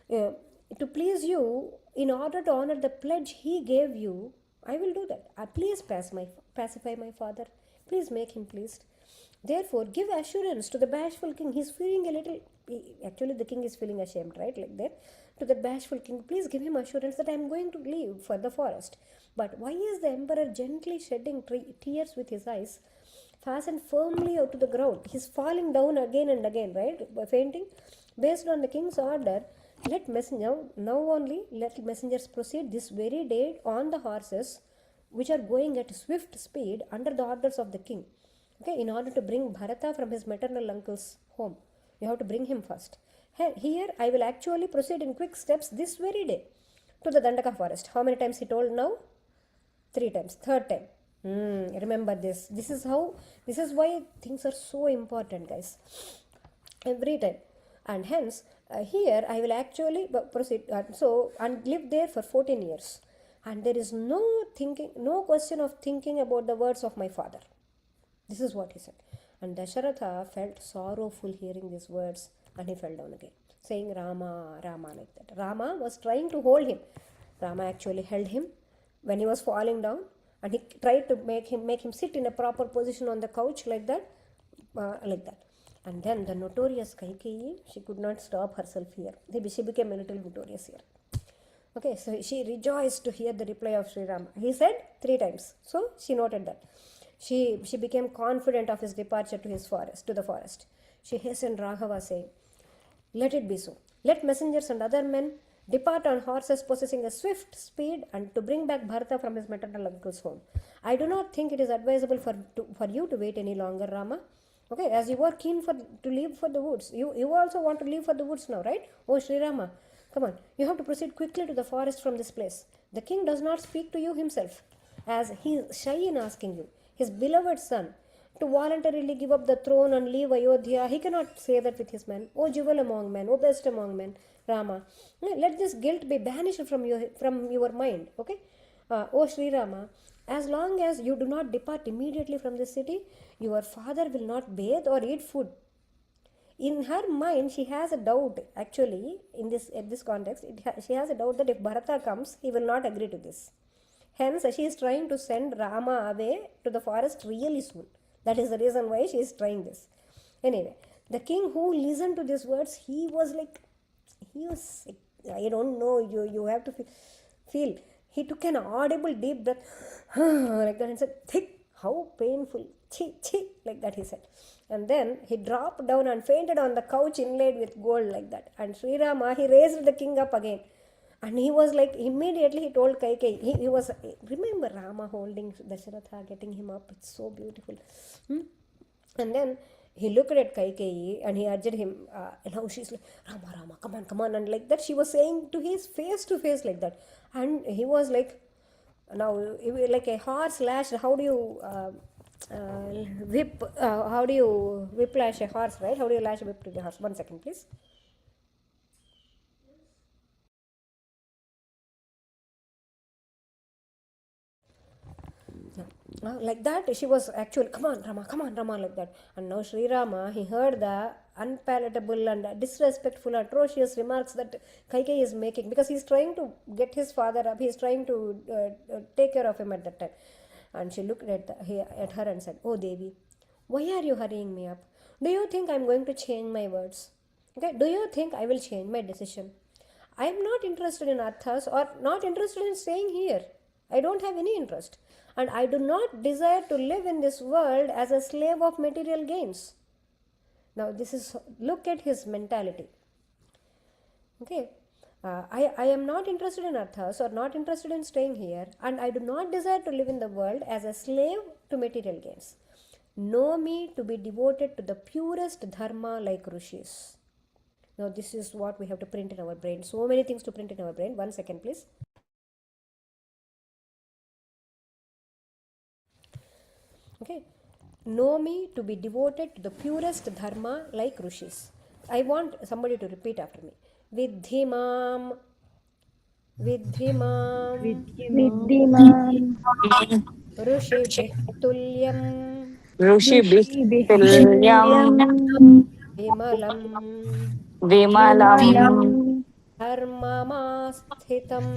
to please you, in order to honor the pledge he gave you, I will do that. Please pacify my father. Please make him pleased. Therefore, give assurance to the bashful king. He's feeling a little, actually the king is feeling ashamed, right? Like that. To the bashful king, please give him assurance that I am going to leave for the forest. But why is the emperor gently shedding tears with his eyes, fastened firmly to the ground? He's falling down again and again, right? Fainting. Based on the king's order, let messengers proceed this very day on the horses which are going at swift speed under the orders of the king. Okay, in order to bring Bharata from his maternal uncle's home, you have to bring him first. Here, I will actually proceed in quick steps this very day to the Dandaka forest. How many times he told now? 3 times. Third time. Remember this. This is why things are so important, guys. Every time. And hence, here I will actually proceed and live there for 14 years. And there is no question of thinking about the words of my father. This is what he said. And Dasharatha felt sorrowful hearing these words, and he fell down again, saying Rama, Rama, like that. Rama was trying to hold him. Rama actually held him when he was falling down, and he tried to make him sit in a proper position on the couch like that. And then the notorious Kaikeyi, she could not stop herself here. She became a little notorious here. Okay, so she rejoiced to hear the reply of Śrī Rāma. He said 3 times. So she noted that. She became confident of his departure to the forest. She hastened Raghava, saying, let it be so. Let messengers and other men depart on horses possessing a swift speed and to bring back Bharata from his maternal uncle's home. I do not think it is advisable for you to wait any longer, Rama. Okay, as you are keen to leave for the woods. You also want to leave for the woods now, right? Oh, Śrī Rāma, come on. You have to proceed quickly to the forest from this place. The king does not speak to you himself, as he is shy in asking you, his beloved son, to voluntarily give up the throne and leave Ayodhya. He cannot say that with his men. O jewel among men, O best among men, Rama, let this guilt be banished from your mind. Okay, O Śrī Rāma, as long as you do not depart immediately from this city, your father will not bathe or eat food. In her mind, she has a doubt. Actually, in this context, she has a doubt that if Bharata comes, he will not agree to this. Hence, she is trying to send Rama away to the forest really soon. That is the reason why she is trying this. Anyway, the king who listened to these words, he was sick. I don't know, you have to feel. He took an audible deep breath like that and said, thick, how painful, chi, like that he said. And then he dropped down and fainted on the couch inlaid with gold like that. And Śrī Rāma, he raised the king up again. And he was like, immediately he told Kaikeyi, he was, remember Rama holding Dasharatha, getting him up, it's so beautiful. And then he looked at Kaikeyi and he urged him, and now she's like, Rama, come on, and like that she was saying to his face to face like that. And he was like, now, like a horse lashed, how do you whiplash a horse, right? How do you lash a whip to the horse? 1 second, please. Like that, she was actually, come on, Rama, like that. And now Śrī Rāma, he heard the unpalatable and disrespectful, atrocious remarks that Kaikeyi is making, because he is trying to get his father up, he is trying to take care of him at that time. And she looked at her and said, oh Devi, why are you hurrying me up? Do you think I am going to change my words? Okay, do you think I will change my decision? I am not interested in arthas or not interested in staying here. I don't have any interest. And I do not desire to live in this world as a slave of material gains. Now look at his mentality. Okay, I am not interested in arthas or not interested in staying here, and I do not desire to live in the world as a slave to material gains. Know me to be devoted to the purest dharma like rishis. Now this is what we have to print in our brain. So many things to print in our brain. 1 second, please. Okay, know me to be devoted to the purest dharma like rishis. I want somebody to repeat after me. Vidhimam. विद्धिमां विद्धिमान् ऋषिभिः तुल्यं ऋषिभिः ऋषिभिः तुल्यम् तुल्यम् विमलं विमलम् धर्ममास्थितम्.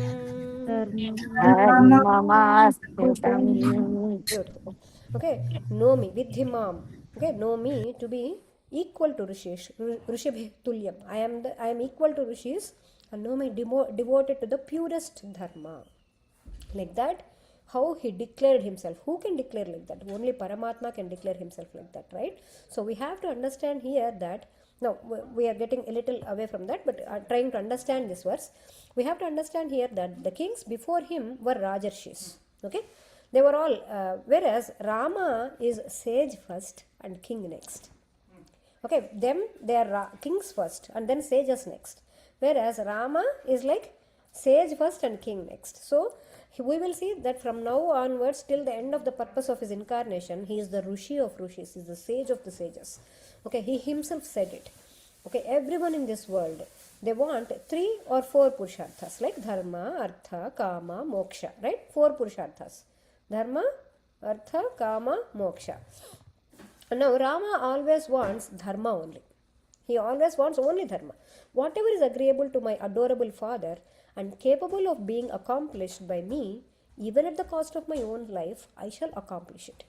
धर्ममास्थितम्. Beautiful. Okay, know me, vidhimam. Okay, know me to be equal to rishis, rishibhi tulyam. I am equal to rishis, and know me devoted to the purest dharma. Like that, how he declared himself. Who can declare like that? Only Paramatma can declare himself like that, right? So we have to understand here that, now we are getting a little away from that, but trying to understand this verse, we have to understand here that the kings before him were Rajarshis. Okay, they were all, whereas Rama is sage first and king next. Okay, them they are kings first and then sages next, whereas Rama is like sage first and king next. So we will see that from now onwards till the end of the purpose of his incarnation, he is the Rishi of Rishis, he is the sage of the sages. Okay, he himself said it. Okay, everyone in this world, they want 3 or 4 purusharthas, like dharma, artha, kama, moksha, right? 4 purusharthas: dharma, artha, kama, moksha. Now Rama always wants dharma only. He always wants only dharma. Whatever is agreeable to my adorable father and capable of being accomplished by me, even at the cost of my own life, I shall accomplish it.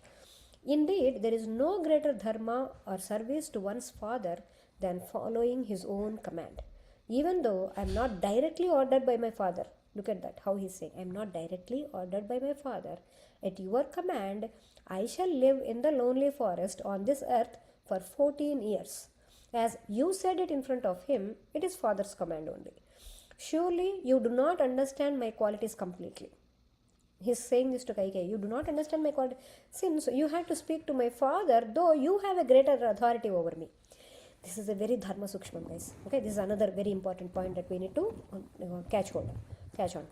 Indeed, there is no greater dharma or service to one's father than following his own command. Even though I am not directly ordered by my father, look at that, how he is saying, I am not directly ordered by my father. At your command, I shall live in the lonely forest on this earth for 14 years. As you said it in front of him, it is father's command only. Surely you do not understand my qualities completely. He is saying this to Kaikeyi. You do not understand my qualities. Since you had to speak to my father, though you have a greater authority over me. This is a very dharma sukshmam, guys. Okay, this is another very important point that we need to catch on to.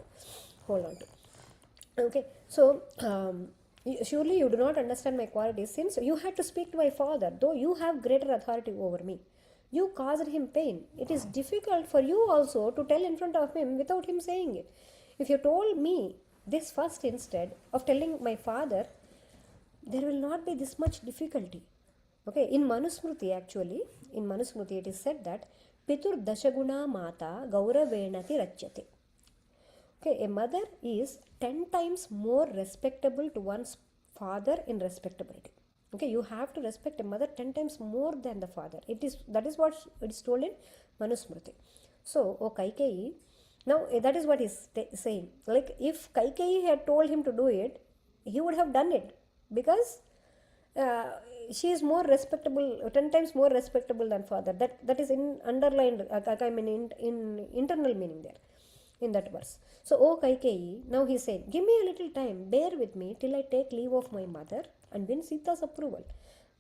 Okay, so surely you do not understand my qualities, since you had to speak to my father, though you have greater authority over me. You caused him pain. It is difficult for you also to tell in front of him without him saying it. If you told me this first instead of telling my father, there will not be this much difficulty. Okay, in Manusmriti, actually, in Manusmriti it is said that Pitur Dashaguna Mata Gauravenati Rachyate. Okay, a mother is 10 times more respectable to one's father in respectability. Okay, you have to respect a mother 10 times more than the father. That is what it is told in Manusmriti. So, O Kaikeyi, now that is what he is saying. Like, if Kaikeyi had told him to do it, he would have done it, because she is more respectable, 10 times more respectable than father. That is in underlined, in internal meaning there, in that verse. So, O Kaikeyi, now he said, give me a little time, bear with me till I take leave of my mother and win Sita's approval.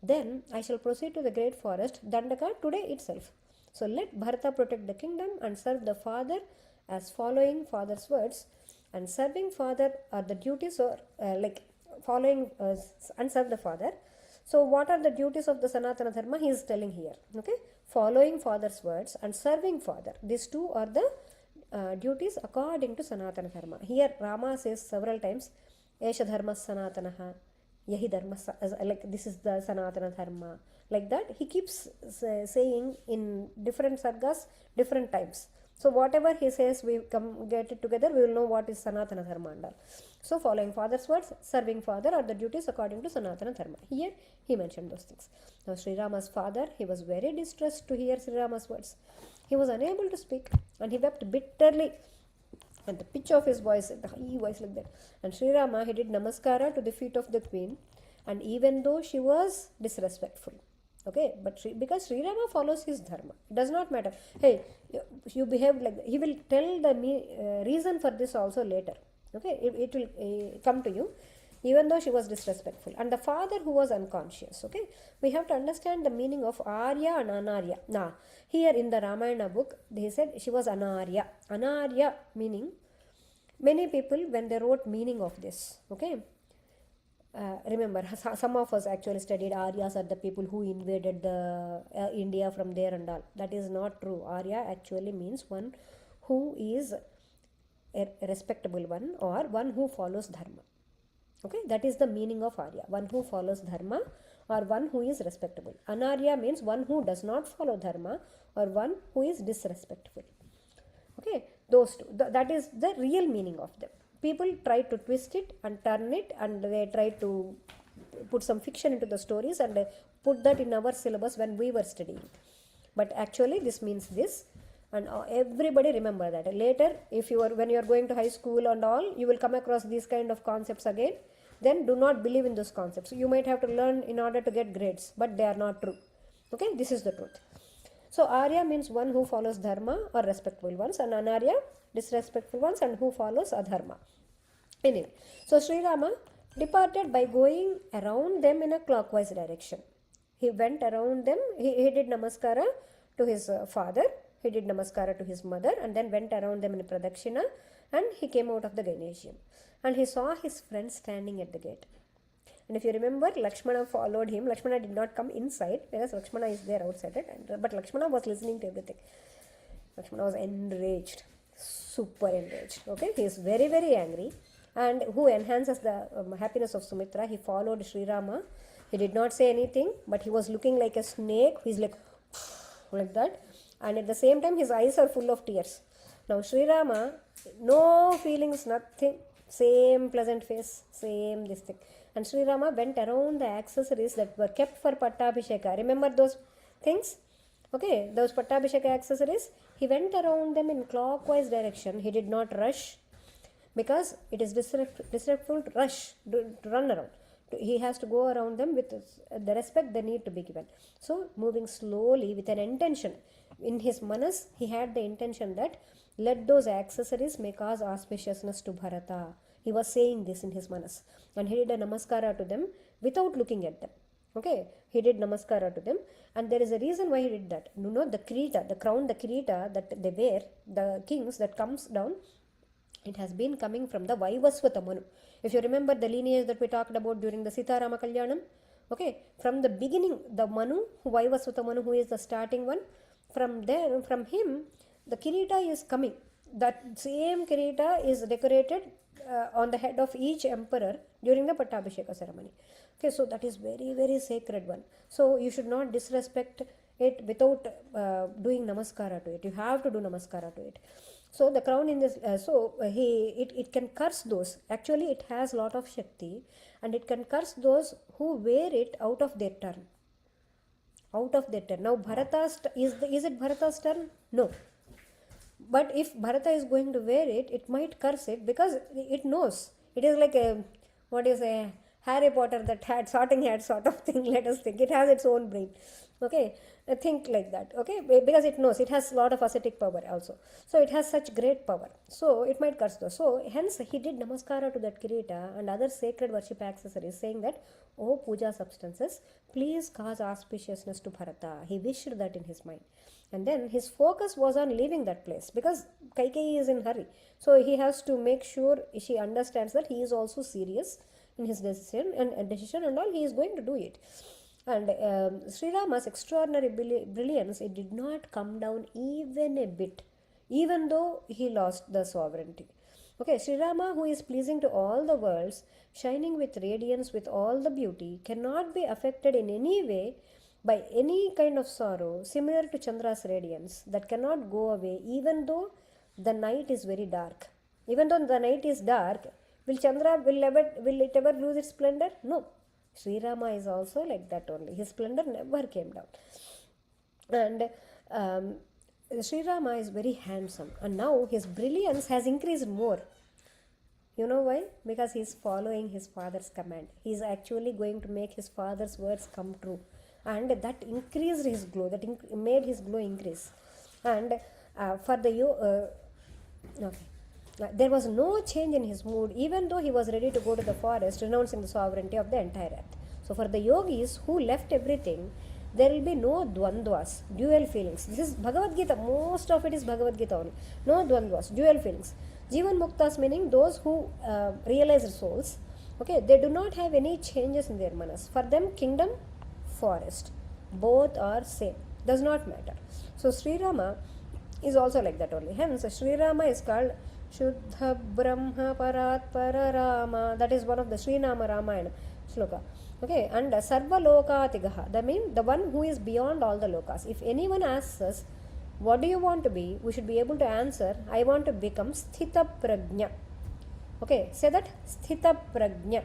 Then I shall proceed to the great forest, Dandaka, today itself. So let Bharata protect the kingdom and serve the father as following father's words. And serving father are the duties, or like following and serve the father. So what are the duties of the Sanatana Dharma? He is telling here. Okay, following father's words and serving father. These two are the duties according to Sanatana Dharma. Here Rama says several times, Esha Dharma Sanatanaha, Yahi Dharma, like this is the Sanatana Dharma. Like that, he keeps saying in different sargas, different times. So whatever he says, we get it together, we will know what is Sanatana Dharma and all. So following father's words, serving father are the duties according to Sanatana Dharma. Here he mentioned those things. Now Śrī Rāma's father, he was very distressed to hear Śrī Rāma's words. He was unable to speak and he wept bitterly at the pitch of his voice, the high voice like that. And Śrī Rāma, he did namaskara to the feet of the queen, and even though she was disrespectful. Okay, but because Śrī Rāma follows his dharma, it does not matter. Hey, you behave like that. He will tell the reason for this also later. Okay, it will come to you, even though she was disrespectful. And the father who was unconscious. Okay, we have to understand the meaning of Arya and Anarya. Now, here in the Ramayana book, they said she was Anarya. Anarya meaning, many people when they wrote meaning of this, okay, remember, some of us actually studied Aryas are the people who invaded the India from there and all. That is not true. Arya actually means one who is a respectable one or one who follows dharma. Okay, that is the meaning of Arya, one who follows dharma or one who is respectable. Anarya means one who does not follow dharma or one who is disrespectful. Okay, those two, that is the real meaning of them. People try to twist it and turn it, and they try to put some fiction into the stories and put that in our syllabus when we were studying. But actually this means this, and everybody remember that. Later, if you are, when you are going to high school and all, you will come across these kind of concepts again. Then do not believe in those concepts. You might have to learn in order to get grades, but they are not true. Okay, this is the truth. So Arya means one who follows dharma or respectful ones, and Anarya, disrespectful ones and who follows adharma. Anyway, so Śrī Rāma departed by going around them in a clockwise direction. He went around them, he did namaskara to his father, he did namaskara to his mother, and then went around them in a pradakshina, and he came out of the gymnasium. And he saw his friend standing at the gate. And if you remember, Lakshmana followed him. Lakshmana did not come inside, whereas Lakshmana is there outside it. But Lakshmana was listening to everything. Lakshmana was enraged, super enraged. Okay, he is very, very angry. And who enhances the happiness of Sumitra, he followed Śrī Rāma. He did not say anything, but he was looking like a snake. He's like that. And at the same time, his eyes are full of tears. Now, Śrī Rāma, no feelings, nothing. Same pleasant face, same this thing. And Śrī Rāma went around the accessories that were kept for Pattabhisheka. Remember those things? Okay, those Pattabhisheka accessories. He went around them in clockwise direction. He did not rush, because it is disrespectful to rush, to run around. He has to go around them with the respect they need to be given. So, moving slowly with an intention. In his manas, he had the intention that let those accessories may cause auspiciousness to Bharata. He was saying this in his manas. And he did a namaskara to them without looking at them. Okay, he did namaskara to them. And there is a reason why he did that. You know, the kirita, the crown, the kirita that they wear, the kings that comes down, it has been coming from the Vaivasvata Manu. If you remember the lineage that we talked about during the Sita Rama Kalyanam, okay, from the beginning, the Manu, Vaivasvata Manu, who is the starting one, from there, from him, the kirita is coming. That same kirita is decorated on the head of each emperor during the Pattabhisheka ceremony. Okay, so that is very, very sacred one. So you should not disrespect it without doing namaskara to it. You have to do namaskara to it. So the crown in this, it can curse those. Actually, it has a lot of Shakti, and it can curse those who wear it out of their turn. Out of their turn. Now, Bharata's, is it Bharata's turn? No. But if Bharata is going to wear it, it might curse it, because it knows. It is like a, what is a Harry Potter, that hat, sorting hat sort of thing, let us think. It has its own brain. Okay, think like that. Okay, because it knows, it has a lot of ascetic power also. So it has such great power. So it might curse those. So hence he did namaskara to that kirita and other sacred worship accessories, saying that, oh puja substances, please cause auspiciousness to Bharata. He wished that in his mind. And then his focus was on leaving that place, because Kaikeyi is in hurry. So he has to make sure she understands that he is also serious in his decision and all. He is going to do it. And Śrī Rāma's extraordinary brilliance, it did not come down even a bit, even though he lost the sovereignty. Okay, Śrī Rāma, who is pleasing to all the worlds, shining with radiance, with all the beauty, cannot be affected in any way by any kind of sorrow, similar to Chandra's radiance, that cannot go away even though the night is very dark. Even though the night is dark, will it ever lose its splendor? No. Śrī Rāma is also like that only. His splendor never came down. And Śrī Rāma is very handsome, and now his brilliance has increased more. You know why? Because he is following his father's command. He is actually going to make his father's words come true. And that increased his glow, that made his glow increase. And for the there was no change in his mood, even though he was ready to go to the forest, renouncing the sovereignty of the entire earth. So for the yogis who left everything, there will be no dvandvas, dual feelings. This is Bhagavad Gita. Most of it is Bhagavad Gita only. No dvandvas, dual feelings. Jivan muktas, meaning those who realized souls. Okay, they do not have any changes in their manas. For them, kingdom, forest, both are same. Does not matter. So Śrī Rāma is also like that only. Hence, Śrī Rāma is called Shuddha Brahma Paratpara Rama. That is one of the Śrī RāMāYANA sloka. Okay, and Sarva Lokātigaha, that means the one who is beyond all the lokas. If anyone asks us, what do you want to be? We should be able to answer, I want to become Sthita Prajna. Okay, say that, Sthita Prajna.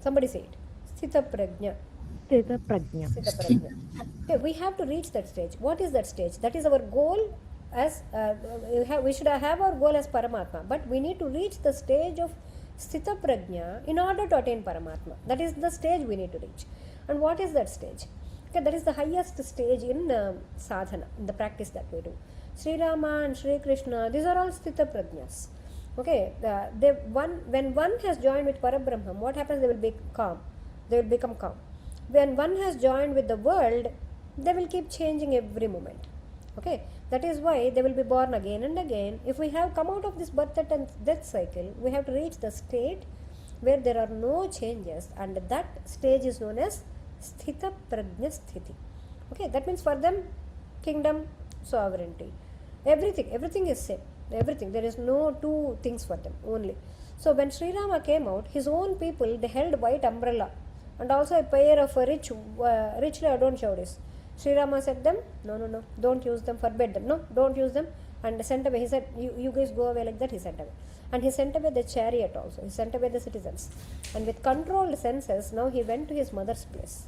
Somebody say it. Sthita Prajna. Sthita Prajna. Sthita Prajna. Okay, we have to reach that stage. What is that stage? That is our goal. As we should have our goal as Paramatma, but we need to reach the stage of Sthita Prajna in order to attain Paramatma. That is the stage we need to reach. And what is that stage? Okay, that is the highest stage in sadhana, in the practice that we do. Śrī Rāma and Śrī Krishna, these are all Sthita Prajnas. Okay, when one has joined with Parabrahman, what happens? They will be calm. They will become calm. When one has joined with the world, they will keep changing every moment. Okay, that is why they will be born again and again. If we have come out of this birth and death cycle, we have to reach the state where there are no changes, and that stage is known as Sthita Prajna Sthiti. Okay, that means for them, kingdom, sovereignty, everything is same. Everything, there is no two things for them only. So when Śrī Rāma came out, his own people, they held white umbrella and also a pair of richly adorned chowdis. Śrī Rāma said them, no, don't use them, forbid them, no, don't use them, and sent away. He said, you guys go away, like that he sent away. And he sent away the chariot also, he sent away the citizens. And with controlled senses, now he went to his mother's place.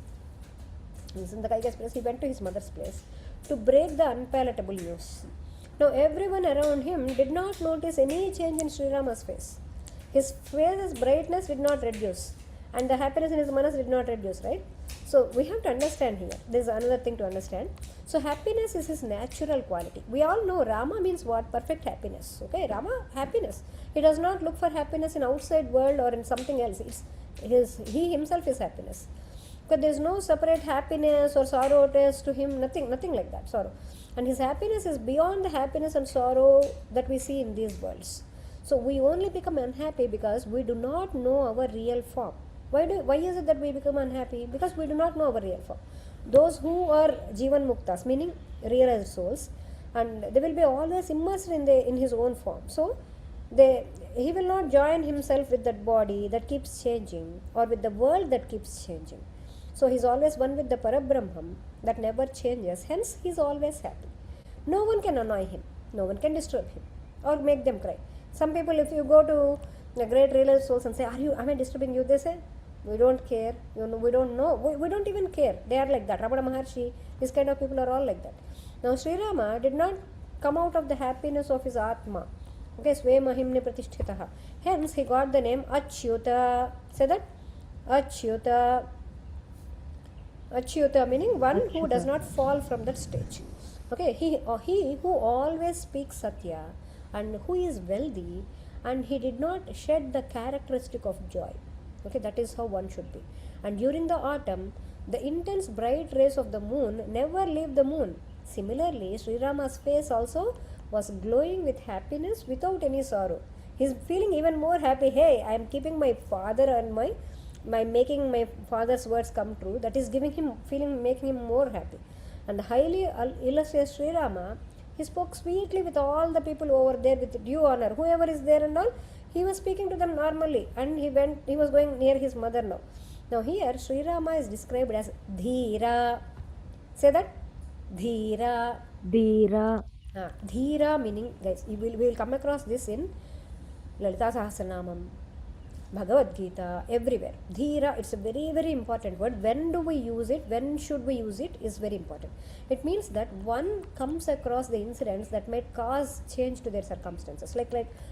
He's in the Kaikeyi's place, he went to his mother's place to break the unpalatable news. Now everyone around him did not notice any change in Śrī Rāma's face. His face's brightness did not reduce, and the happiness in his manas did not reduce, right? So we have to understand here. There is another thing to understand. So happiness is his natural quality. We all know Rama means what? Perfect happiness. Okay, Rama, happiness. He does not look for happiness in outside world or in something else. He himself is happiness. Because there is no separate happiness or sorrow test to him. Nothing like that. Sorrow. And his happiness is beyond the happiness and sorrow that we see in these worlds. So we only become unhappy because we do not know our real form. Why is it that we become unhappy? Because we do not know our real form. Those who are Jivan Muktas, meaning realized souls, and they will be always immersed in his own form. So he will not join himself with that body that keeps changing or with the world that keeps changing. So he is always one with the Parabrahman that never changes. Hence he is always happy. No one can annoy him. No one can disturb him or make them cry. Some people, if you go to the great realized souls and say, am I disturbing you? They say, we don't care, we don't know, we don't even care. They are like that. Ramana Maharshi, these kind of people are all like that. Now Śrī Rāma did not come out of the happiness of his Atma. Okay, Sve Mahimne Pratishtitaha. Hence he got the name Achyuta. Say that? Achyuta. Achyuta meaning one who does not fall from that stage. Okay, he who always speaks Satya and who is wealthy, and he did not shed the characteristic of joy. Okay, that is how one should be. And during the autumn, the intense bright rays of the moon never leave the moon. Similarly, Śrī Rāma's face also was glowing with happiness without any sorrow. He is feeling even more happy. Hey, I am keeping my father and my making my father's words come true. That is making him more happy. And the highly illustrious Śrī Rāma, he spoke sweetly with all the people over there with due honor. Whoever is there and all, he was speaking to them normally, and he was going near his mother now. Now here Śrī Rāma is described as Dhīra. Say that? Dhīra. Dhīra. Dhīra meaning, guys, we will come across this in Lalita Sahasranamam, Bhagavad Gita, everywhere. Dhīra, it's a very, very important word. When do we use it? When should we use it is very important. It means that one comes across the incidents that might cause change to their circumstances. Like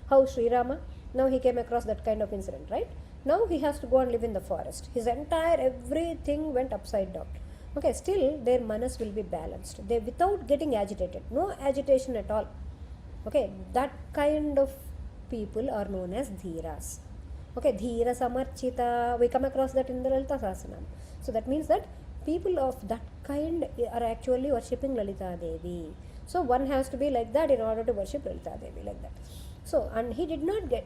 how Śrī Rāma, now he came across that kind of incident, right? Now he has to go and live in the forest. His entire everything went upside down. Okay, still their manas will be balanced. They without getting agitated. No agitation at all. Okay, that kind of people are known as Dhiras. Okay, Dhira Samarchita, we come across that in the Lalita Sahasranam. So that means that people of that kind are actually worshipping Lalita Devi. So one has to be like that in order to worship Lalita Devi, like that. So, and he did not give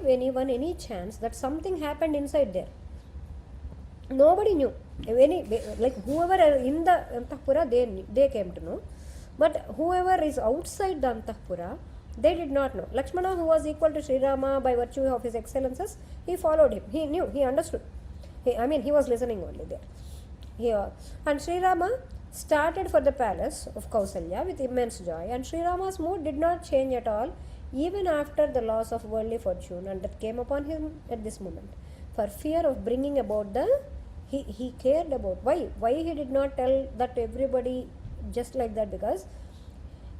anyone any chance that something happened inside there. Nobody knew. Like whoever are in the Antapura, they came to know. But whoever is outside the Antapura, they did not know. Lakshmana, who was equal to Śri Rāma by virtue of his excellences, he followed him. He knew, he understood. He was listening only there. Here. And Śri Rāma started for the palace of Kausalya with immense joy, and Śri Rāma's mood did not change at all, even after the loss of worldly fortune and that came upon him at this moment. For fear of bringing about he cared about why he did not tell that to everybody just like that, because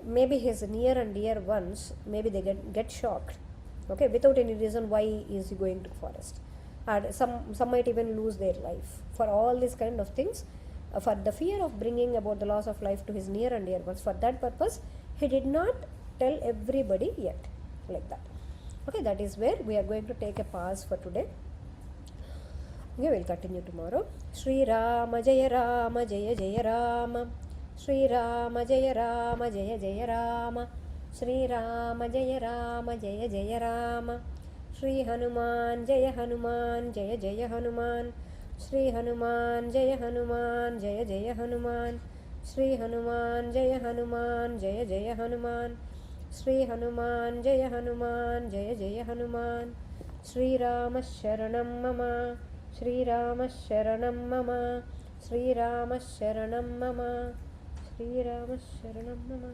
maybe his near and dear ones, maybe they get shocked, okay, without any reason. Why is he going to forest? And some might even lose their life. For all these kind of things, for the fear of bringing about the loss of life to his near and dear ones, for that purpose he did not tell everybody yet, like that. Okay, that is where we are going to take a pause for today. We will continue tomorrow. Śrī Rāma Jaya Rāma Jaya Jaya Rāma. Śrī Rāma Jaya Rāma Jaya Jaya Rāma. Śrī Rāma Jaya Rāma Jaya Jaya Rāma. Śrī Hanuman Jaya Hanuman Jaya Jaya Hanuman. Śrī Hanuman Jaya Hanuman Jaya Jaya Hanuman. Śrī Hanuman Jaya Hanuman Jaya Jaya Hanuman. Śrī Hanuman Jaya Hanuman Jaya Jaya Hanuman. Śrī Rāma Sharanam Mama. Śrī Rāma Sharanam Mama. Śrī Rāma Sharanam Mama. Śrī Rāma Sharanam Mama.